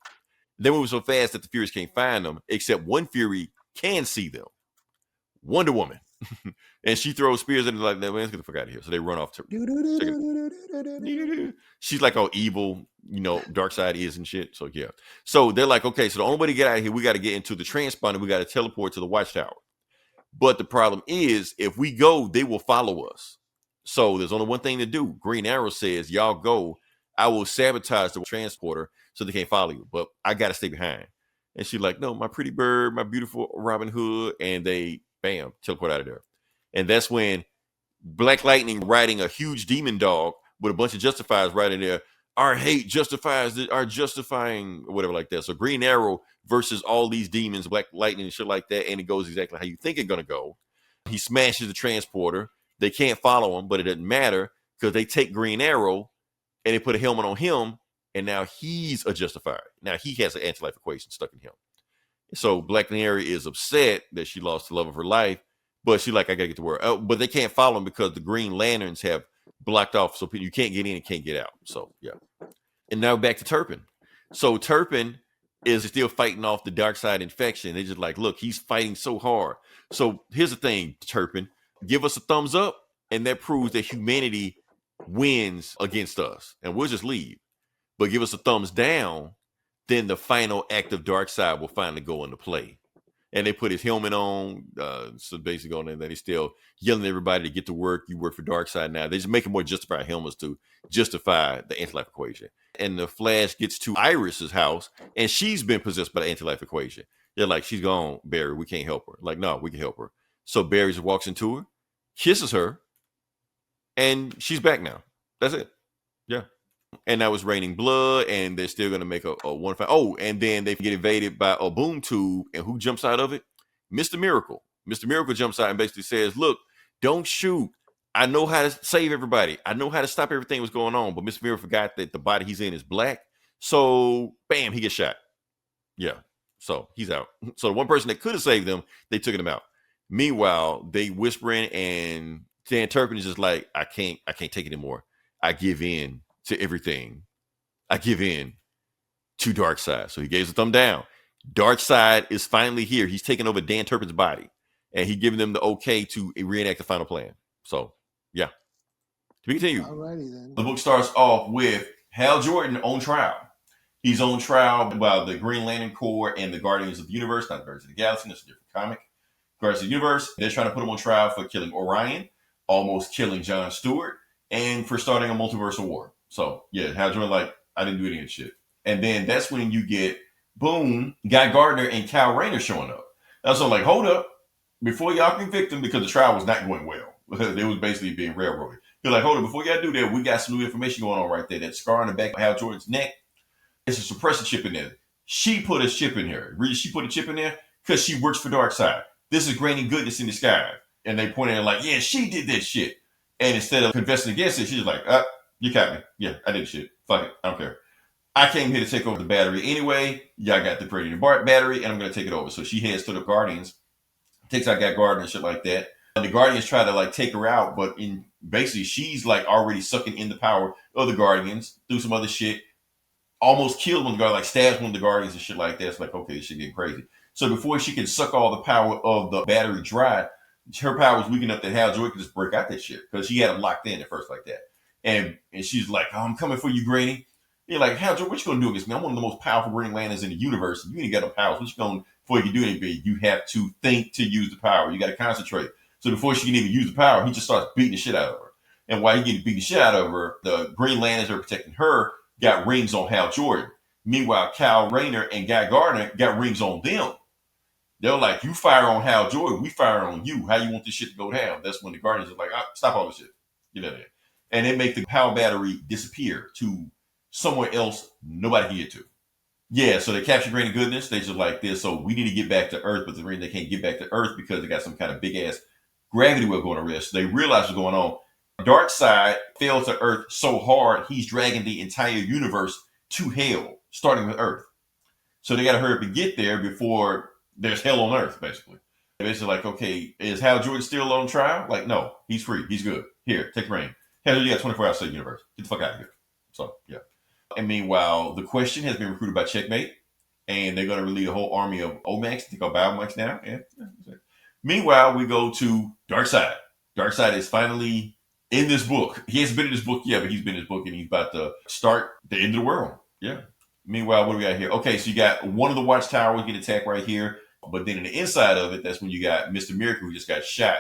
They're moving so fast that the Furies can't find them, except one Fury can see them. Wonder Woman. And she throws spears and like, man, let's get the fuck out of here. So they run off to she's like all evil, Darkseid is and shit. So yeah. So they're like, okay, so the only way to get out of here, we got to get into the transponder, we got to teleport to the Watchtower. But the problem is, if we go, they will follow us. So there's only one thing to do. Green Arrow says, y'all go. I will sabotage the transporter so they can't follow you. But I got to stay behind. And she's like, no, my pretty bird, my beautiful Robin Hood. And they, bam, teleport out of there. And that's when Black Lightning riding a huge demon dog with a bunch of justifiers right in there. Our hate justifies our justifying, or whatever like that. So Green Arrow versus all these demons, Black Lightning and shit like that. And it goes exactly how you think it's going to go. He smashes the transporter. They can't follow him, but it doesn't matter because they take Green Arrow and they put a helmet on him. And now he's a justifier. Now he has an anti-life equation stuck in him. So Black Canary is upset that she lost the love of her life, but she's like, I gotta get to work. But they can't follow him because the Green Lanterns have blocked off, so you can't get in and can't get out. So yeah. And now back to Turpin. So Turpin is still fighting off the Darkseid infection. They're just like, look, he's fighting so hard. So here's the thing, Turpin, give us a thumbs up, and that proves that humanity wins against us, and we'll just leave. But give us a thumbs down, then the final act of Darkseid will finally go into play. And they put his helmet on, so basically on there that he's still yelling at everybody to get to work. You work for Darkseid now. They just make more justified helmets to justify the anti-life equation. And the Flash gets to Iris's house, and she's been possessed by the anti-life equation. They're like, she's gone, Barry. We can't help her. Like, no, we can help her. So Barry just walks into her, kisses her, and she's back now. That's it. Yeah. And now it's raining blood, and they're still going to make a one fight. Oh, and then they get invaded by a boom tube, and who jumps out of it? Mr. Miracle. Mr. Miracle jumps out and basically says, look, don't shoot. I know how to save everybody. I know how to stop everything that's going on, but Mr. Miracle forgot that the body he's in is black. So, bam, he gets shot. Yeah, so he's out. So the one person that could have saved them, they took him out. Meanwhile, they whispering, and Dan Turpin is just like, I can't take it anymore. I give in to everything. I give in to Darkseid. So he gave a thumb down. Darkseid is finally here. He's taking over Dan Turpin's body, and he giving them the okay to reenact the final plan. So, yeah. To be continued. Alrighty then. The book starts off with Hal Jordan on trial. He's on trial by the Green Lantern Corps and the Guardians of the Universe, not the Guardians of the Galaxy. That's a different comic. Guardians of the Universe. They're trying to put him on trial for killing Orion, almost killing John Stewart, and for starting a multiversal war. So, yeah, Hal Jordan, like, I didn't do any of that shit. And then that's when you get, boom, Guy Gardner and Kyle Rayner showing up. That's so like, hold up, before y'all convict him, because the trial was not going well. They was basically being railroaded. They're like, hold up, before y'all do that, we got some new information going on right there. That scar on the back of Hal Jordan's neck, it's a suppressor chip in there. She put a chip in here. Really, she put a chip in there because she works for Darkseid. This is Granny Goodness in disguise. And they pointed at her like, yeah, she did that shit. And instead of confessing against it, she's like, you caught me. Yeah, I did shit. Fuck it. I don't care. I came here to take over the battery anyway. Y'all got the Predator battery, and I'm going to take it over. So she heads to the Guardians, takes out Guy Gardner and shit like that. And the Guardians try to like take her out, but basically she's like already sucking in the power of the Guardians through some other shit. Almost killed one of the Guardians, like stabs one of the Guardians and shit like that. It's like, okay, this shit getting crazy. So before she can suck all the power of the battery dry, her power was weak enough that Hal Jordan could just break out that shit because she had him locked in at first like that. And she's like, I'm coming for you, Granny. You're like, Hal Jordan, what you gonna do against me? I'm one of the most powerful Green Lanterns in the universe. You ain't got no powers. What you gonna, before you can do anything, you have to think to use the power. You got to concentrate. So before she can even use the power, he just starts beating the shit out of her. And while he getting beating the shit out of her, the Green Lanterns that are protecting her got rings on Hal Jordan. Meanwhile, Kyle Rayner and Guy Gardner got rings on them. They're like, you fire on Hal Jordan, we fire on you. How you want this shit to go down? That's when the Guardians are like, stop all this shit. Get out of there. And they make the power battery disappear to somewhere else nobody can get to. Yeah, so they capture Granny Goodness. They just like this. So we need to get back to Earth, but the reason they can't get back to Earth because they got some kind of big ass gravity well going on. So they realize what's going on. Darkseid fell to Earth so hard, he's dragging the entire universe to hell, starting with Earth. So they got to hurry up and get there before there's hell on Earth, basically. They're basically like, okay, is Hal Jordan still on trial? Like, no, he's free. He's good. Here, take the reign. Hell, you got 24 hours to save the universe. Get the fuck out of here. So, yeah. And meanwhile, the Question has been recruited by Checkmate, and they're going to lead a whole army of Omax. They call Biomax now. Yeah. Meanwhile, we go to Darkseid. Darkseid is finally in this book. He hasn't been in this book yet, but he's been in this book, and he's about to start the end of the world. Yeah. Meanwhile, what do we got here? Okay, so you got one of the watchtowers get attacked right here, but then in the inside of it, that's when you got Mr. Miracle who just got shot,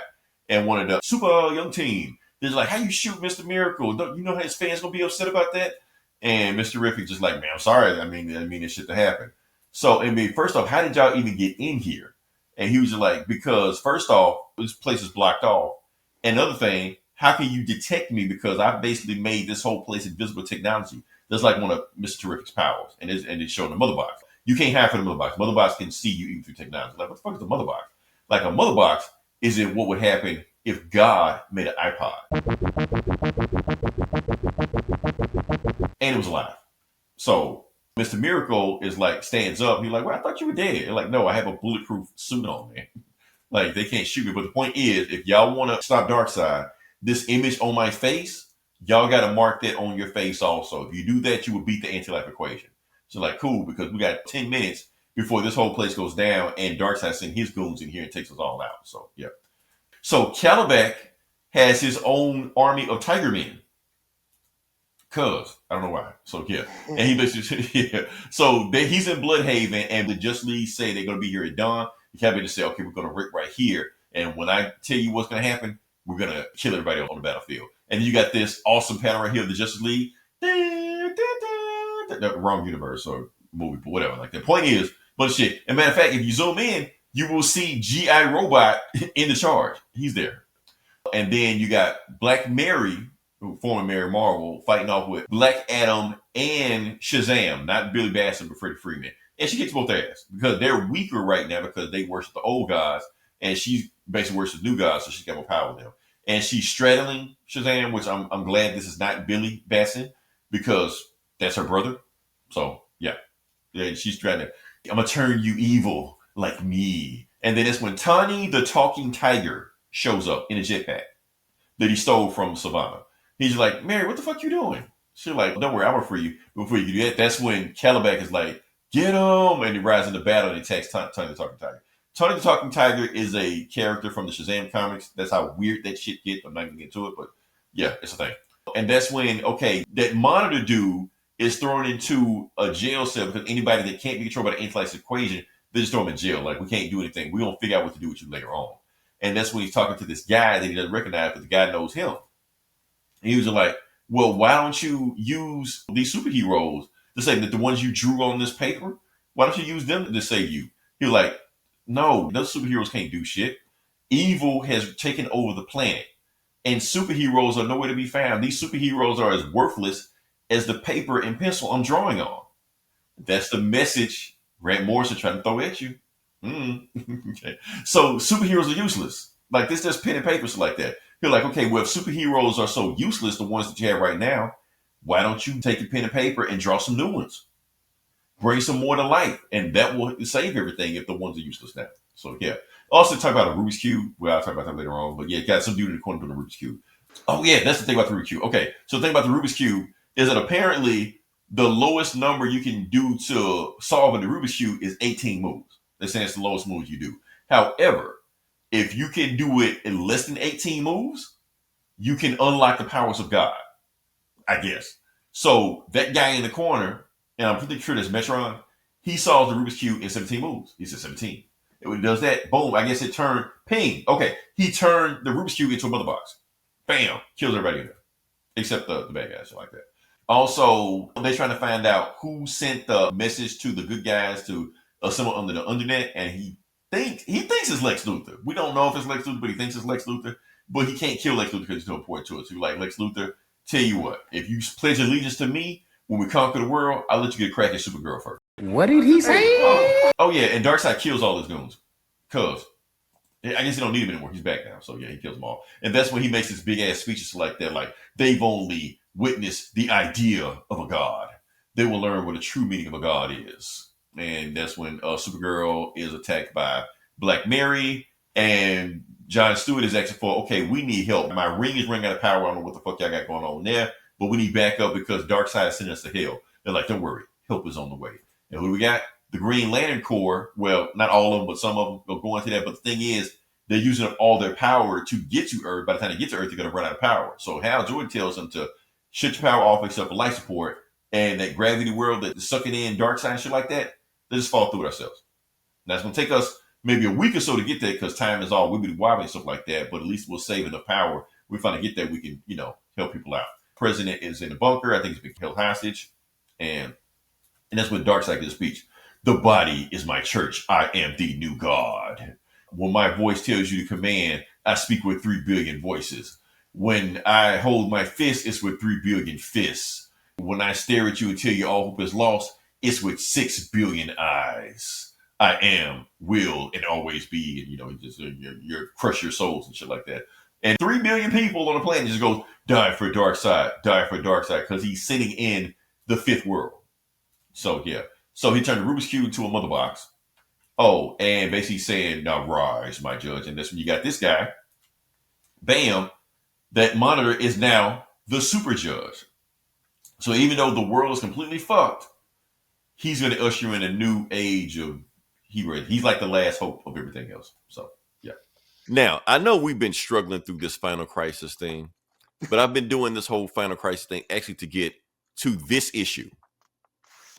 and one of the super young team. They're like, how you shoot Mr. Miracle? Don't you know how his fans gonna be upset about that? And Mr. Terrific just like, man, I'm sorry. I mean this shit to happen. So, I mean, first off, how did y'all even get in here? And he was just like, because first off, this place is blocked off. And another thing, how can you detect me? Because I basically made this whole place invisible technology. That's like one of Mr. Terrific's powers. And it's showing the mother box. You can't hide from the mother box. Mother box can see you even through technology. Like, what the fuck is the mother box? Like, a mother box is it what would happen if God made an iPod and it was alive. So Mr. Miracle is like, stands up. He's like, well, I thought you were dead. And like, no, I have a bulletproof suit on, man. Like, they can't shoot me. But the point is, if y'all want to stop Darkseid, this image on my face, y'all got to mark that on your face also. If you do that, you will beat the anti-life equation. So like, cool, because we got 10 minutes before this whole place goes down and Darkseid sends his goons in here and takes us all out. So, yeah. So Calabac has his own army of Tiger Men. Cause I don't know why. So yeah, and he basically yeah. So he's in Blüdhaven, and the Just League say they're gonna be here at dawn. The cabinet just say, okay, we're gonna rip right here, and when I tell you what's gonna happen, we're gonna kill everybody on the battlefield. And you got this awesome panel right here of the Justice League. The wrong universe or movie, but whatever. Like the point is, but shit. And matter of fact, if you zoom in, you will see G.I. Robot in the charge. He's there, and then you got Black Mary, former Mary Marvel, fighting off with Black Adam and Shazam, not Billy Batson, but Freddie Freeman. And she kicks both their ass because they're weaker right now because they worship the old gods, and she basically worships new gods, so she's got more power than them. And she's straddling Shazam, which I'm glad this is not Billy Batson because that's her brother. So yeah, she's trying to, I'm gonna turn you evil like me. And then it's when Tawny the Talking Tiger shows up in a jetpack that he stole from Savannah. He's like, Mary, what the fuck you doing? She's like, don't worry, I'm gonna free you before you do that. That's when Calabac is like, get him! And he rides into battle and attacks Tawny the Talking Tiger. Tawny the Talking Tiger is a character from the Shazam comics. That's how weird that shit gets. I'm not gonna get into it, but yeah, it's a thing. And that's when, okay, that Monitor dude is thrown into a jail cell because anybody that can't be controlled by the anti-life equation, they just throw him in jail. Like, we can't do anything. We're gonna figure out what to do with you later on. And that's when he's talking to this guy that he doesn't recognize, but the guy knows him. And he was like, well, why don't you use these superheroes to say that the ones you drew on this paper, why don't you use them to save you? He was like, no, those superheroes can't do shit. Evil has taken over the planet, and superheroes are nowhere to be found. These superheroes are as worthless as the paper and pencil I'm drawing on. That's the message Grant Morrison trying to throw at you. Okay. So superheroes are useless. Like, this just pen and paper, so like that. You're like, okay, well, if superheroes are so useless, the ones that you have right now, why don't you take your pen and paper and draw some new ones? Bring some more to life, and that will save everything if the ones are useless now. So, yeah. Also, talk about a Rubik's Cube. Well, I'll talk about that later on. But, yeah, got some dude in the corner doing the Rubik's Cube. Oh, yeah, that's the thing about the Rubik's Cube. Okay, so the thing about the Rubik's Cube is that apparently the lowest number you can do to solve the Rubik's Cube is 18 moves. They're saying it's the lowest moves you do. However, if you can do it in less than 18 moves, you can unlock the powers of God, I guess. So that guy in the corner, and I'm pretty sure that's Metron, he solves the Rubik's Cube in 17 moves. He said 17. And when he does that, boom, I guess it turned ping. Okay, he turned the Rubik's Cube into a mother box. Bam, kills everybody in there, except the bad guys, like that. Also, they're trying to find out who sent the message to the good guys to assemble under the Undernet, and he thinks it's Lex Luthor. We don't know if it's Lex Luthor, but he thinks it's Lex Luthor. But he can't kill Lex Luthor because he's too important to us. So like, Lex Luthor, tell you what, if you pledge allegiance to me when we conquer the world, I'll let you get a crack at Supergirl first. What did he say? Oh yeah, and Darkseid kills all his goons. Cause I guess he don't need him anymore. He's back now. So yeah, he kills them all. And that's when he makes his big ass speeches like that. Like, they've only witnessed the idea of a god. They will learn what the true meaning of a god is. And that's when Supergirl is attacked by Black Mary, and John Stewart is asking for, okay, we need help. My ring is running out of power. I don't know what the fuck y'all got going on there, but we need backup because Darkseid is sending us to hell. They're like, don't worry, help is on the way. And who do we got? The Green Lantern Corps. Well, not all of them, but some of them will go into that. But the thing is, they're using up all their power to get to Earth. By the time they get to Earth, they're going to run out of power. So Hal Jordan tells them to shut your power off except for life support, and that gravity world that is sucking in Darkseid and shit like that, they just fall through it ourselves. Now, it's going to take us maybe a week or so to get there because time is all wibbly wobbly and stuff like that, but at least we'll save enough power. We finally get there, we can, help people out. President is in the bunker. I think he's been held hostage. And that's when Darkseid gives a speech. The body is my church. I am the new God. When my voice tells you to command, I speak with 3 billion voices. When I hold my fist, it's with 3 billion fists. When I stare at you and tell you all hope is lost, it's with 6 billion eyes. I am, will, and always be. And, just you crush your souls and shit like that. And 3 billion people on the planet just goes, die for Darkseid, die for Darkseid, because he's sitting in the 5th world. So, yeah. So he turned the Rubik's Cube into a mother box. Oh, and basically saying, now rise, my judge. And that's when you got this guy. Bam. That monitor is now the super judge. So even though the world is completely fucked, he's going to usher in a new age of hero. He's like the last hope of everything else. So, yeah. Now, I know we've been struggling through this Final Crisis thing, but I've been doing this whole Final Crisis thing actually to get to this issue.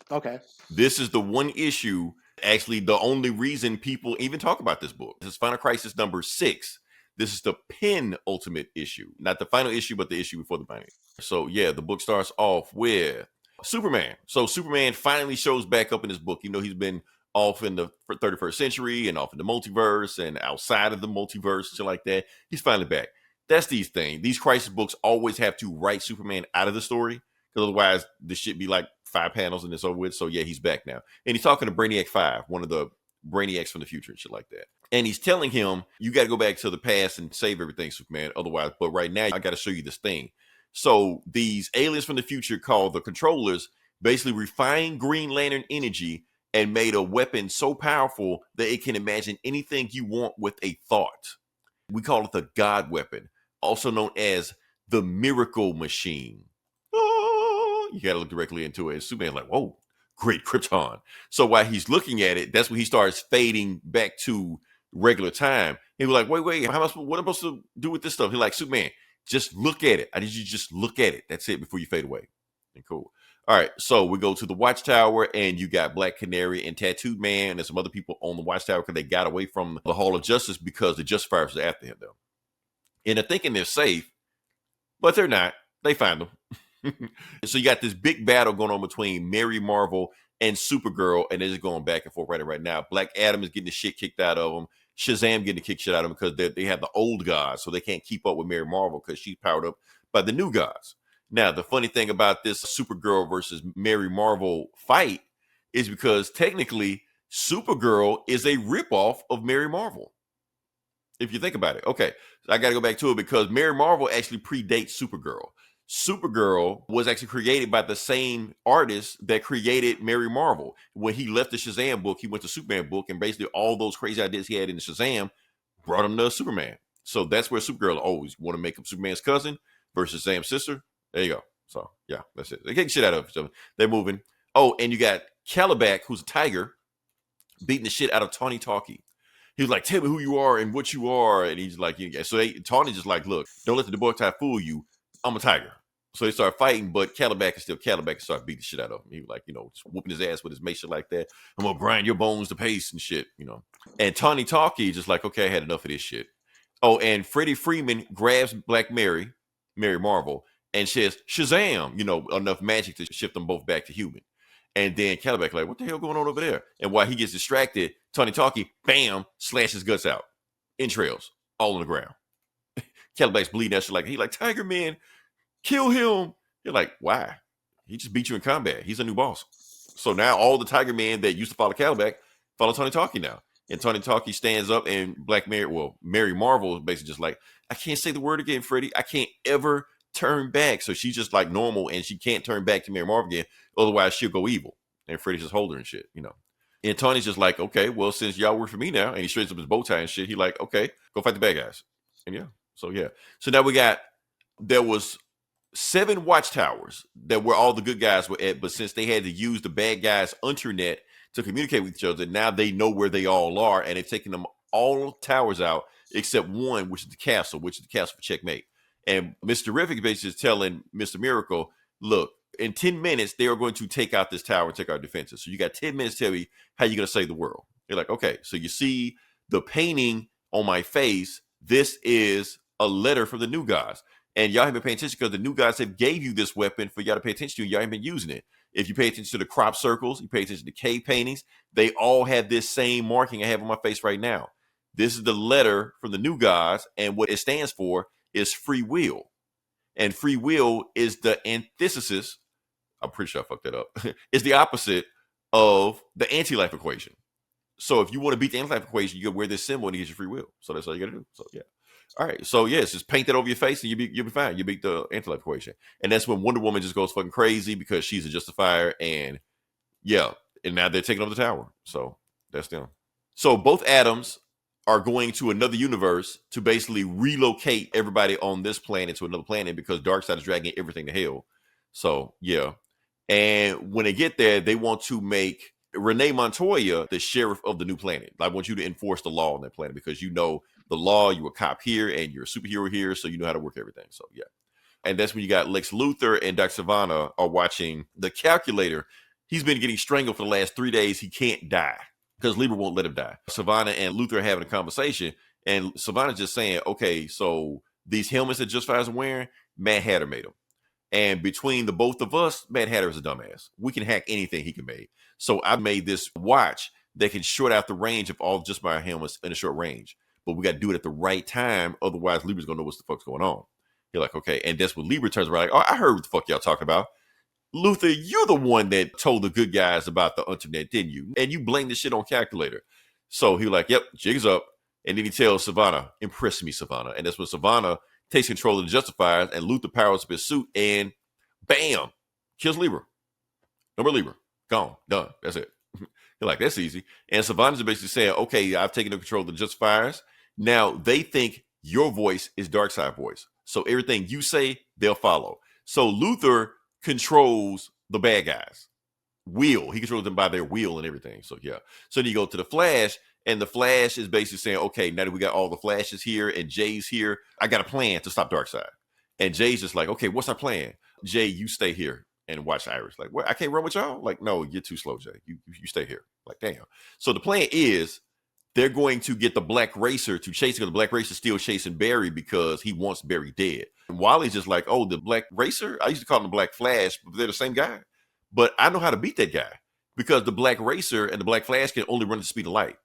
Okay. This is the one issue, actually the only reason people even talk about this book. This is Final Crisis number 6. This is the penultimate issue. Not the final issue, but the issue before the final. So, yeah, the book starts off with Superman. So Superman finally shows back up in this book. He's been off in the 31st century and off in the multiverse and outside of the multiverse, shit like that. He's finally back. That's these things. These crisis books always have to write Superman out of the story, because otherwise this shit be like 5 panels and it's over with. So yeah, he's back now. And he's talking to Brainiac 5, one of the Brainiacs from the future and shit like that. And he's telling him, you got to go back to the past and save everything, Superman. Otherwise, but right now, I got to show you this thing. So these aliens from the future called the Controllers basically refined Green Lantern energy and made a weapon so powerful that it can imagine anything you want with a thought. We call it the God weapon, also known as the Miracle Machine. Oh, you got to look directly into it. And Superman's like, whoa, great Krypton. So while he's looking at it, that's when he starts fading back to regular time. He was like, wait, what am I supposed to do with this stuff? He's like, Superman, just look at it. I need you to just look at it. That's it before you fade away. And cool. All right, so we go to the Watchtower, and you got Black Canary and Tattooed Man and some other people on the Watchtower because they got away from the Hall of Justice because the Justifiers are after him, though. And they're thinking they're safe, but they're not. They find them. So you got this big battle going on between Mary Marvel and Supergirl, and they're just going back and forth right now. Black Adam is getting the shit kicked out of them. Shazam getting the kick shit out of them because they have the old gods, so they can't keep up with Mary Marvel because she's powered up by the new gods. Now, the funny thing about this Supergirl versus Mary Marvel fight is because technically Supergirl is a ripoff of Mary Marvel. If you think about it. Okay, so I got to go back to it because Mary Marvel actually predates Supergirl. Supergirl was actually created by the same artist that created Mary Marvel. When he left the Shazam book, he went to Superman book, and basically all those crazy ideas he had in the Shazam brought him to Superman. So that's where Supergirl always want to make him Superman's cousin versus Shazam's sister. There you go. So yeah, that's it. They kick shit out of each other. They're moving. Oh, and you got Calabac, who's a tiger, beating the shit out of Tawny Talkie. He was like, tell me who you are and what you are. And he's like, yeah. So Tawny just like, look, don't let the boy tie fool you. I'm a tiger. So they start fighting, but Calabac is still Calabac and start beating the shit out of him. He was like, just whooping his ass with his mace shit like that. I'm gonna grind your bones to paste and shit, And Tawny Talkie just like, okay, I had enough of this shit. Oh, and Freddie Freeman grabs Black Mary Marvel, and says, Shazam, enough magic to shift them both back to human. And then Calabac like, what the hell going on over there? And while he gets distracted, Tawny Talkie, bam, slashes guts out. Entrails, all on the ground. Calabac's bleeding out. He's like, Tiger Man, kill him. You're like, why? He just beat you in combat. He's a new boss. So now all the Tiger Men that used to follow Calabac follow Tawny Talkie now. And Tawny Talkie stands up, and Mary Marvel is basically just like, I can't say the word again, Freddie. I can't ever turn back. So she's just like normal, and she can't turn back to Mary Marvel again. Otherwise, she'll go evil. And Freddie's just hold her and shit, And Tawny's just like, okay, well, since y'all work for me now, and he straightens up his bow tie and shit, he like, okay, go fight the bad guys. And yeah. So now there was 7 watchtowers that where all the good guys were at, but since they had to use the bad guys' internet to communicate with each other, now they know where they all are, and they've taken them all towers out except one, which is the castle for checkmate. And Mr. Terrific basically is telling Mr. Miracle, look, in 10 minutes, they are going to take out this tower and take our defenses. So you got 10 minutes to tell me how you're going to save the world. They're like, okay, so you see the painting on my face. This is a letter from the new gods. And y'all haven't been paying attention because the new gods have gave you this weapon for y'all to pay attention to. Y'all haven't been using it. If you pay attention to the crop circles, you pay attention to cave paintings, they all have this same marking I have on my face right now. This is the letter from the new gods, and what it stands for is free will. And free will is the antithesis, I'm pretty sure I fucked that up, is the opposite of the anti-life equation. So if you want to beat the anti-life equation, you gotta wear this symbol and it gives you free will. So that's all you gotta do. So yeah. All right. So yes, just paint that over your face and you'll be fine. You beat the anti-life equation. And that's when Wonder Woman just goes fucking crazy because she's a justifier. And yeah, and now they're taking over the tower. So that's them. So both Atoms are going to another universe to basically relocate everybody on this planet to another planet because Darkseid is dragging everything to hell. So yeah. And when they get there, they want to make Renee Montoya the sheriff of the new planet. I want you to enforce the law on that planet because you know the law, you're a cop here and you're a superhero here, so you know how to work everything. So yeah. And that's when you got Lex Luthor and Dr. Sivana are watching the calculator. He's been getting strangled for the last 3 days. He can't die because Libra won't let him die. Sivana and Luthor are having a conversation, and Sivana's just saying, okay, so these helmets that Justifiers are wearing, Mad Hatter made them. And between the both of us, Mad Hatter is a dumbass. We can hack anything he can make. So I made this watch that can short out the range of all just my helmets in a short range. But we got to do it at the right time. Otherwise, Libra's going to know what the fuck's going on. You're like, okay. And that's when Libra turns around like, oh, I heard what the fuck y'all talking about. Luthor, you're the one that told the good guys about the internet, didn't you? And you blame this shit on Calculator. So he like, yep, jig's up. And then he tells Sivana, impress me, Sivana. And that's when Sivana takes control of the Justifiers and Luthor powers up his suit and bam, kills Libra. No more Libra. Gone. Done. That's it. You're like, that's easy. And Sivana's basically saying, okay, I've taken control of the Justifiers. Now they think your voice is Darkseid voice. So everything you say, they'll follow. So Luthor controls the bad guys. He controls them by their will and everything. So yeah. So then you go to the Flash, and the Flash is basically saying, okay, now that we got all the Flashes here and Jay's here, I got a plan to stop Darkseid. And Jay's just like, okay, what's our plan? Jay, you stay here and watch Iris. Like, what? I can't run with y'all? Like, no, you're too slow, Jay. You stay here. Like, damn. So the plan is they're going to get the Black Racer to chase him because the Black Racer is still chasing Barry because he wants Barry dead. And Wally's just like, oh, the Black Racer? I used to call him the Black Flash, but they're the same guy. But I know how to beat that guy because the Black Racer and the Black Flash can only run at the speed of light.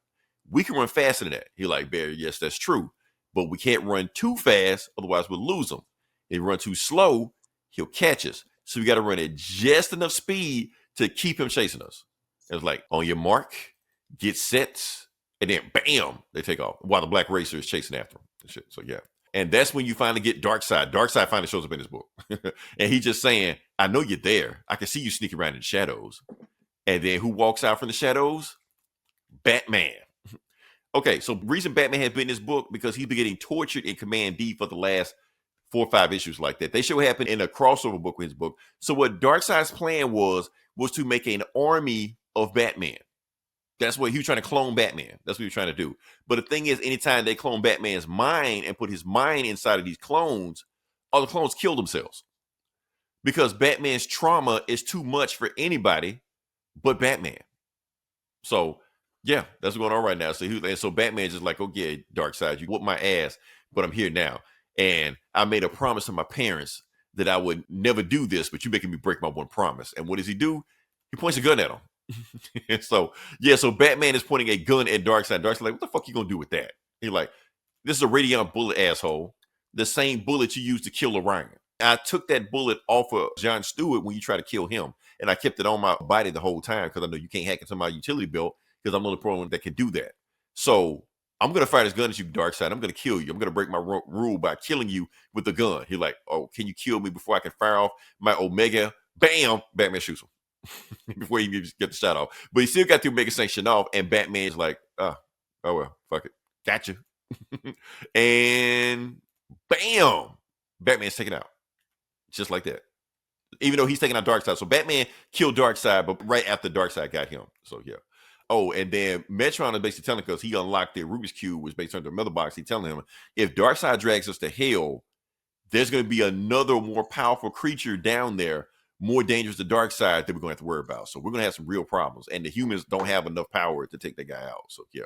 We can run faster than that. He's like, Barry, yes, that's true. But we can't run too fast, otherwise we'll lose him. If we run too slow, he'll catch us. So we got to run at just enough speed to keep him chasing us. And it's like, on your mark, get set, and then bam, they take off while the Black Racer is chasing after him and shit. So yeah. And that's when you finally get Darkseid. Darkseid finally shows up in his book. And he's just saying, I know you're there. I can see you sneaking around in the shadows. And then who walks out from the shadows? Batman. Okay, so the reason Batman has been in this book because he's been getting tortured in Command D for the last 4 or 5 issues like that. They should happen in a crossover book with his book. So what Darkseid's plan was to make an army of Batman. That's what he was trying to clone Batman. That's what he was trying to do. But the thing is, anytime they clone Batman's mind and put his mind inside of these clones, all the clones kill themselves. Because Batman's trauma is too much for anybody but Batman. So, yeah, that's what's going on right now. So Batman's just like, okay, Darkseid, you whooped my ass, but I'm here now. And I made a promise to my parents that I would never do this, but you're making me break my one promise. And what does he do? He points a gun at him. So Batman is pointing a gun at Darkseid. Darkseid's like, what the fuck you gonna do with that? He's like, this is a radion bullet, asshole. The same bullet you used to kill Orion. I took that bullet off of John Stewart when you tried to kill him. And I kept it on my body the whole time because I know you can't hack into my utility belt because I'm the only person that can do that. So I'm going to fire this gun at you, Darkseid. I'm going to kill you. I'm going to break my rule by killing you with the gun. He's like, oh, can you kill me before I can fire off my Omega? Bam! Batman shoots him before he can get the shot off. But he still got the Omega sanction off, and Batman's like, oh well, fuck it. Gotcha. And bam! Batman's taken out. Just like that. Even though he's taking out Darkseid. So Batman killed Darkseid, but right after Darkseid got him. So yeah. Oh, and then Metron is basically telling us he unlocked the Rubik's Cube, which basically turned to another box. He's telling him, if Darkseid drags us to hell, there's going to be another more powerful creature down there, more dangerous to Darkseid that we're going to have to worry about. So we're going to have some real problems. And the humans don't have enough power to take that guy out. So yeah.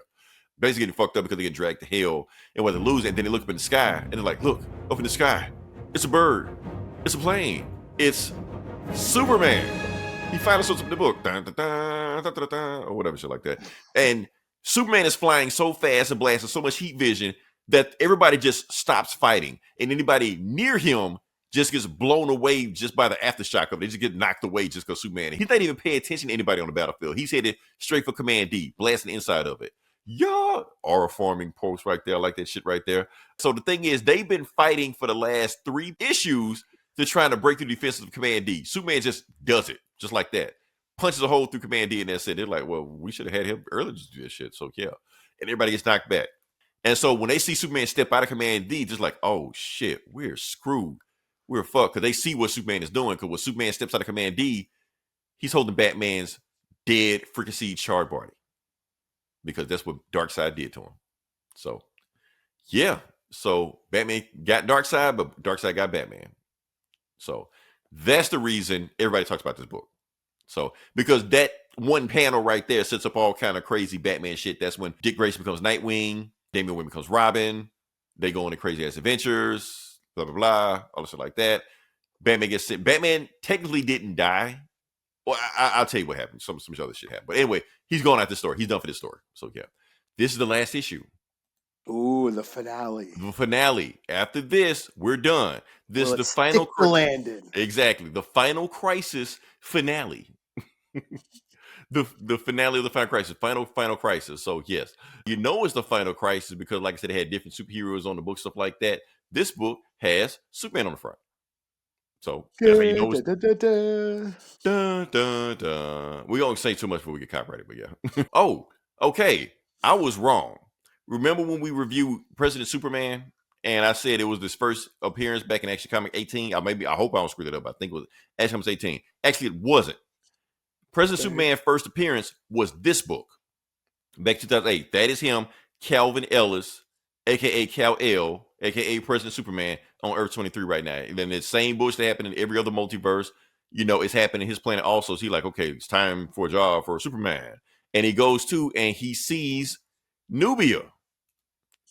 Basically getting fucked up because they get dragged to hell and when they lose it, and then they look up in the sky and they're like, look, up in the sky. It's a bird. It's a plane. It's Superman. He finally shows up in the book, or whatever shit like that. And Superman is flying so fast and blasting so much heat vision that everybody just stops fighting, and anybody near him just gets blown away just by the aftershock of it. They just get knocked away just because Superman. He's not even paying attention to anybody on the battlefield. He's headed straight for Command D, blasting the inside of it. Yeah, aura forming post right there, like that shit right there. So the thing is, they've been fighting for the last 3 issues to trying to break through the defenses of Command D. Superman just does it, just like that. Punches a hole through Command D, and that's it. They're like, well, we should have had him earlier to do this shit. So yeah, and everybody gets knocked back. And so when they see Superman step out of Command D, just like, oh shit, we're screwed. We're fucked. Because they see what Superman is doing. Because when Superman steps out of Command D, he's holding Batman's dead freaking charred body. Because that's what Darkseid did to him. So, yeah. So Batman got Darkseid, but Darkseid got Batman. So that's the reason everybody talks about this book. So, because that one panel right there sets up all kind of crazy Batman shit. That's when Dick Grayson becomes Nightwing, Damian Wayne becomes Robin. They go on the crazy ass adventures, blah, blah, blah, all this shit like that. Batman gets sick. Batman technically didn't die. Well, I'll tell you what happened. Some other shit happened. But anyway, he's going out this story. He's done for this story. So, yeah. This is the last issue. Ooh, the finale. The finale. After this, we're done. This is the final. Landed. Exactly. The Final Crisis finale. the finale of the Final Crisis. Final Crisis. So, yes. You know it's the Final Crisis because, like I said, it had different superheroes on the book, stuff like that. This book has Superman on the front. So, that's how you know it's... We don't say too much before we get copyrighted, but yeah. Oh, okay. I was wrong. Remember when we reviewed President Superman and I said it was this first appearance back in Action Comic 18? I hope I don't screw that up. I think it was Action Comics 18. Actually, it wasn't. President Superman's first appearance was this book back 2008. That is him, Calvin Ellis, aka Kal-El, aka President Superman on Earth 23 right now. And then the same bullshit that happened in every other multiverse, you know, it's happening in his planet also. So he's like, okay, it's time for a job for Superman. And he goes to and he sees Nubia.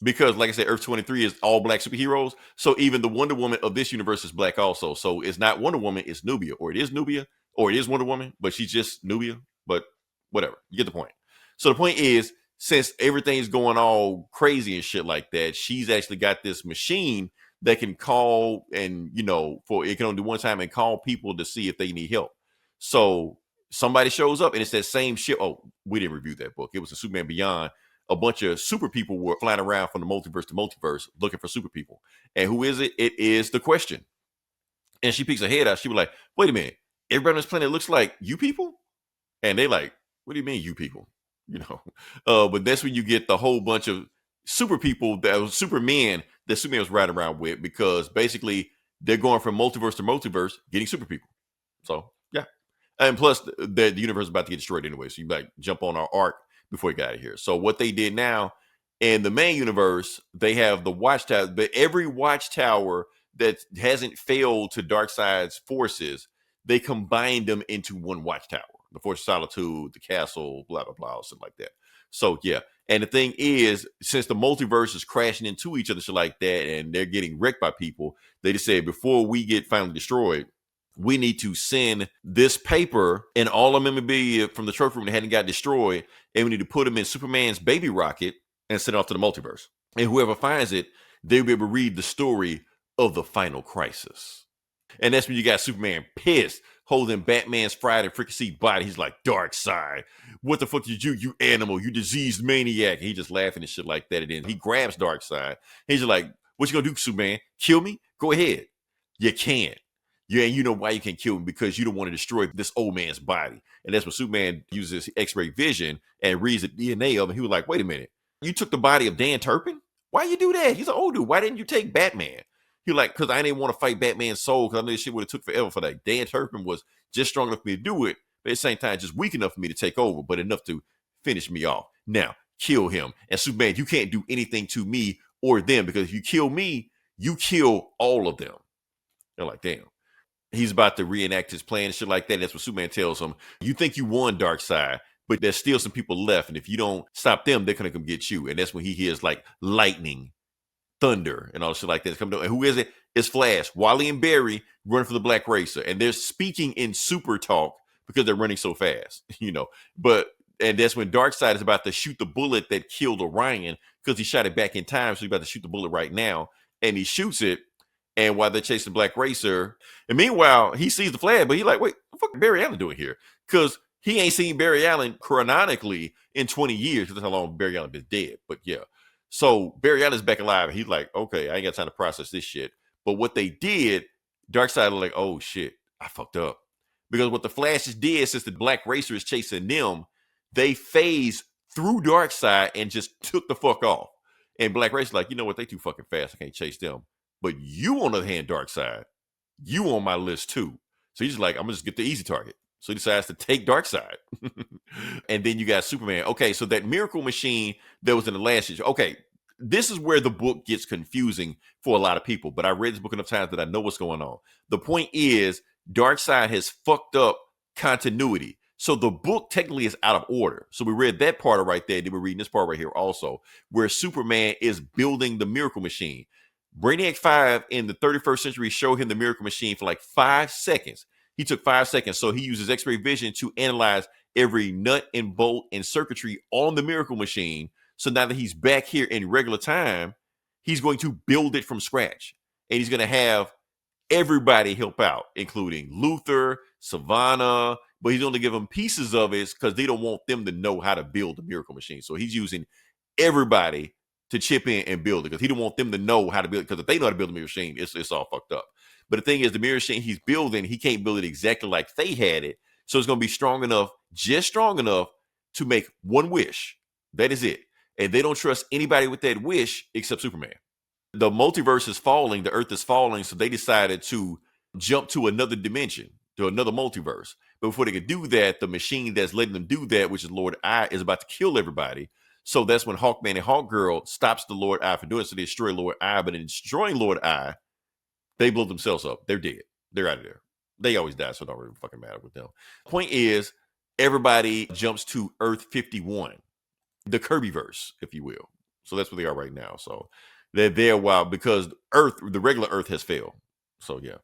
Because, like I said, Earth 23 is all black superheroes. So even the Wonder Woman of this universe is black also. So it's not Wonder Woman, it's Nubia. Or it is Nubia, or it is Wonder Woman, but she's just Nubia. But whatever, you get the point. So the point is, since everything's going all crazy and shit like that, she's actually got this machine that can call and, you know, it can only do one time and call people to see if they need help. So somebody shows up and it's that same shit. Oh, we didn't review that book. It was a Superman Beyond. A bunch of super people were flying around from the multiverse to multiverse looking for super people. And who is it? It is the Question. And she peeks her head out. She was like, wait a minute. Everybody on this planet looks like you people? And they like, what do you mean you people? You know, but that's when you get the whole bunch of super people, that was Superman that Superman was riding around with, because basically they're going from multiverse to multiverse getting super people. So, yeah. And plus, the universe is about to get destroyed anyway. So you like jump on our arc before you got out of here. So what they did now in the main universe, they have the watchtower, but every watchtower that hasn't failed to Darkseid's forces, they combined them into one watchtower. The Force of Solitude, the castle, blah, blah, blah, something like that. So, yeah. And the thing is, since the multiverse is crashing into each other, shit like that, and they're getting wrecked by people, they just said, before we get finally destroyed, we need to send this paper and all the memorabilia from the trophy room that hadn't got destroyed, and we need to put them in Superman's baby rocket and send it off to the multiverse. And whoever finds it, they'll be able to read the story of the Final Crisis. And that's when you got Superman pissed, holding Batman's fried and fricasseed body. He's like, Darkseid, what the fuck did you animal, you diseased maniac. And he just laughing and shit like that. And then he grabs Darkseid. He's just like, what you gonna do, Superman? Kill me? Go ahead. You can't. Yeah, and you know why you can't kill him, because you don't want to destroy this old man's body. And that's when Superman uses X-ray vision and reads the DNA of him. He was like, wait a minute, you took the body of Dan Turpin? Why you do that? He's an old dude. Why didn't you take Batman? He like, because I didn't want to fight Batman's soul, because I knew this shit would have took forever for that. Dan Turpin was just strong enough for me to do it, but at the same time, just weak enough for me to take over, but enough to finish me off. Now, kill him. And Superman, you can't do anything to me or them, because if you kill me, you kill all of them. They're like, damn. He's about to reenact his plan and shit like that. And that's what Superman tells him. You think you won, Darkseid, but there's still some people left. And if you don't stop them, they're going to come get you. And that's when he hears like lightning, thunder, and all shit like that. And who is it? It's Flash, Wally and Barry running for the Black Racer. And they're speaking in super talk because they're running so fast, and that's when Darkseid is about to shoot the bullet that killed Orion because he shot it back in time. So he's about to shoot the bullet right now, and he shoots it. And while they're chasing Black Racer, and meanwhile, he sees the flag, but he's like, wait, what the fuck is Barry Allen doing here? Because he ain't seen Barry Allen chronologically in 20 years. That's how long Barry Allen been dead. But yeah. So Barry Allen's back alive. He's like, okay, I ain't got time to process this shit. But what they did, Darkseid was like, oh shit, I fucked up. Because what the Flashes did, since the Black Racer is chasing them, they phased through Darkseid and just took the fuck off. And Black Racer's like, you know what? They too fucking fast. I can't chase them. But you, on the other hand, Darkseid, you on my list too. So he's like, I'm gonna just get the easy target. So he decides to take Darkseid. And then you got Superman. Okay, so that miracle machine that was in the last issue. Okay, this is where the book gets confusing for a lot of people. But I read this book enough times that I know what's going on. The point is, Darkseid has fucked up continuity. So the book technically is out of order. So we read that part right there. Then we're reading this part right here also, where Superman is building the miracle machine. Brainiac 5 in the 31st century showed him the miracle machine for like 5 seconds. He took 5 seconds. So he uses X-ray vision to analyze every nut and bolt and circuitry on the miracle machine. So now that he's back here in regular time, he's going to build it from scratch. And he's going to have everybody help out, including Luthor, Savannah, but he's only giving them pieces of it because they don't want them to know how to build the miracle machine. So he's using everybody to chip in and build it because he don't want them to know how to build it, because if they know how to build the mirror machine, it's all fucked up. But the thing is, the mirror machine he's building, he can't build it exactly like they had it. So it's going to be strong enough, just strong enough to make one wish. That is it. And they don't trust anybody with that wish except Superman. The multiverse is falling. The earth is falling. So they decided to jump to another dimension, to another multiverse. But before they could do that, the machine that's letting them do that, which is Lord I, is about to kill everybody. So that's when Hawkman and Hawkgirl stops the Lord I for doing it. So they destroy Lord I, but in destroying Lord I, they blow themselves up. They're dead. They're out of there. They always die, so it don't really fucking matter with them. Point is, everybody jumps to Earth 51, the Kirbyverse, if you will. So that's where they are right now. So they're there a while because Earth, the regular Earth, has failed. So yeah.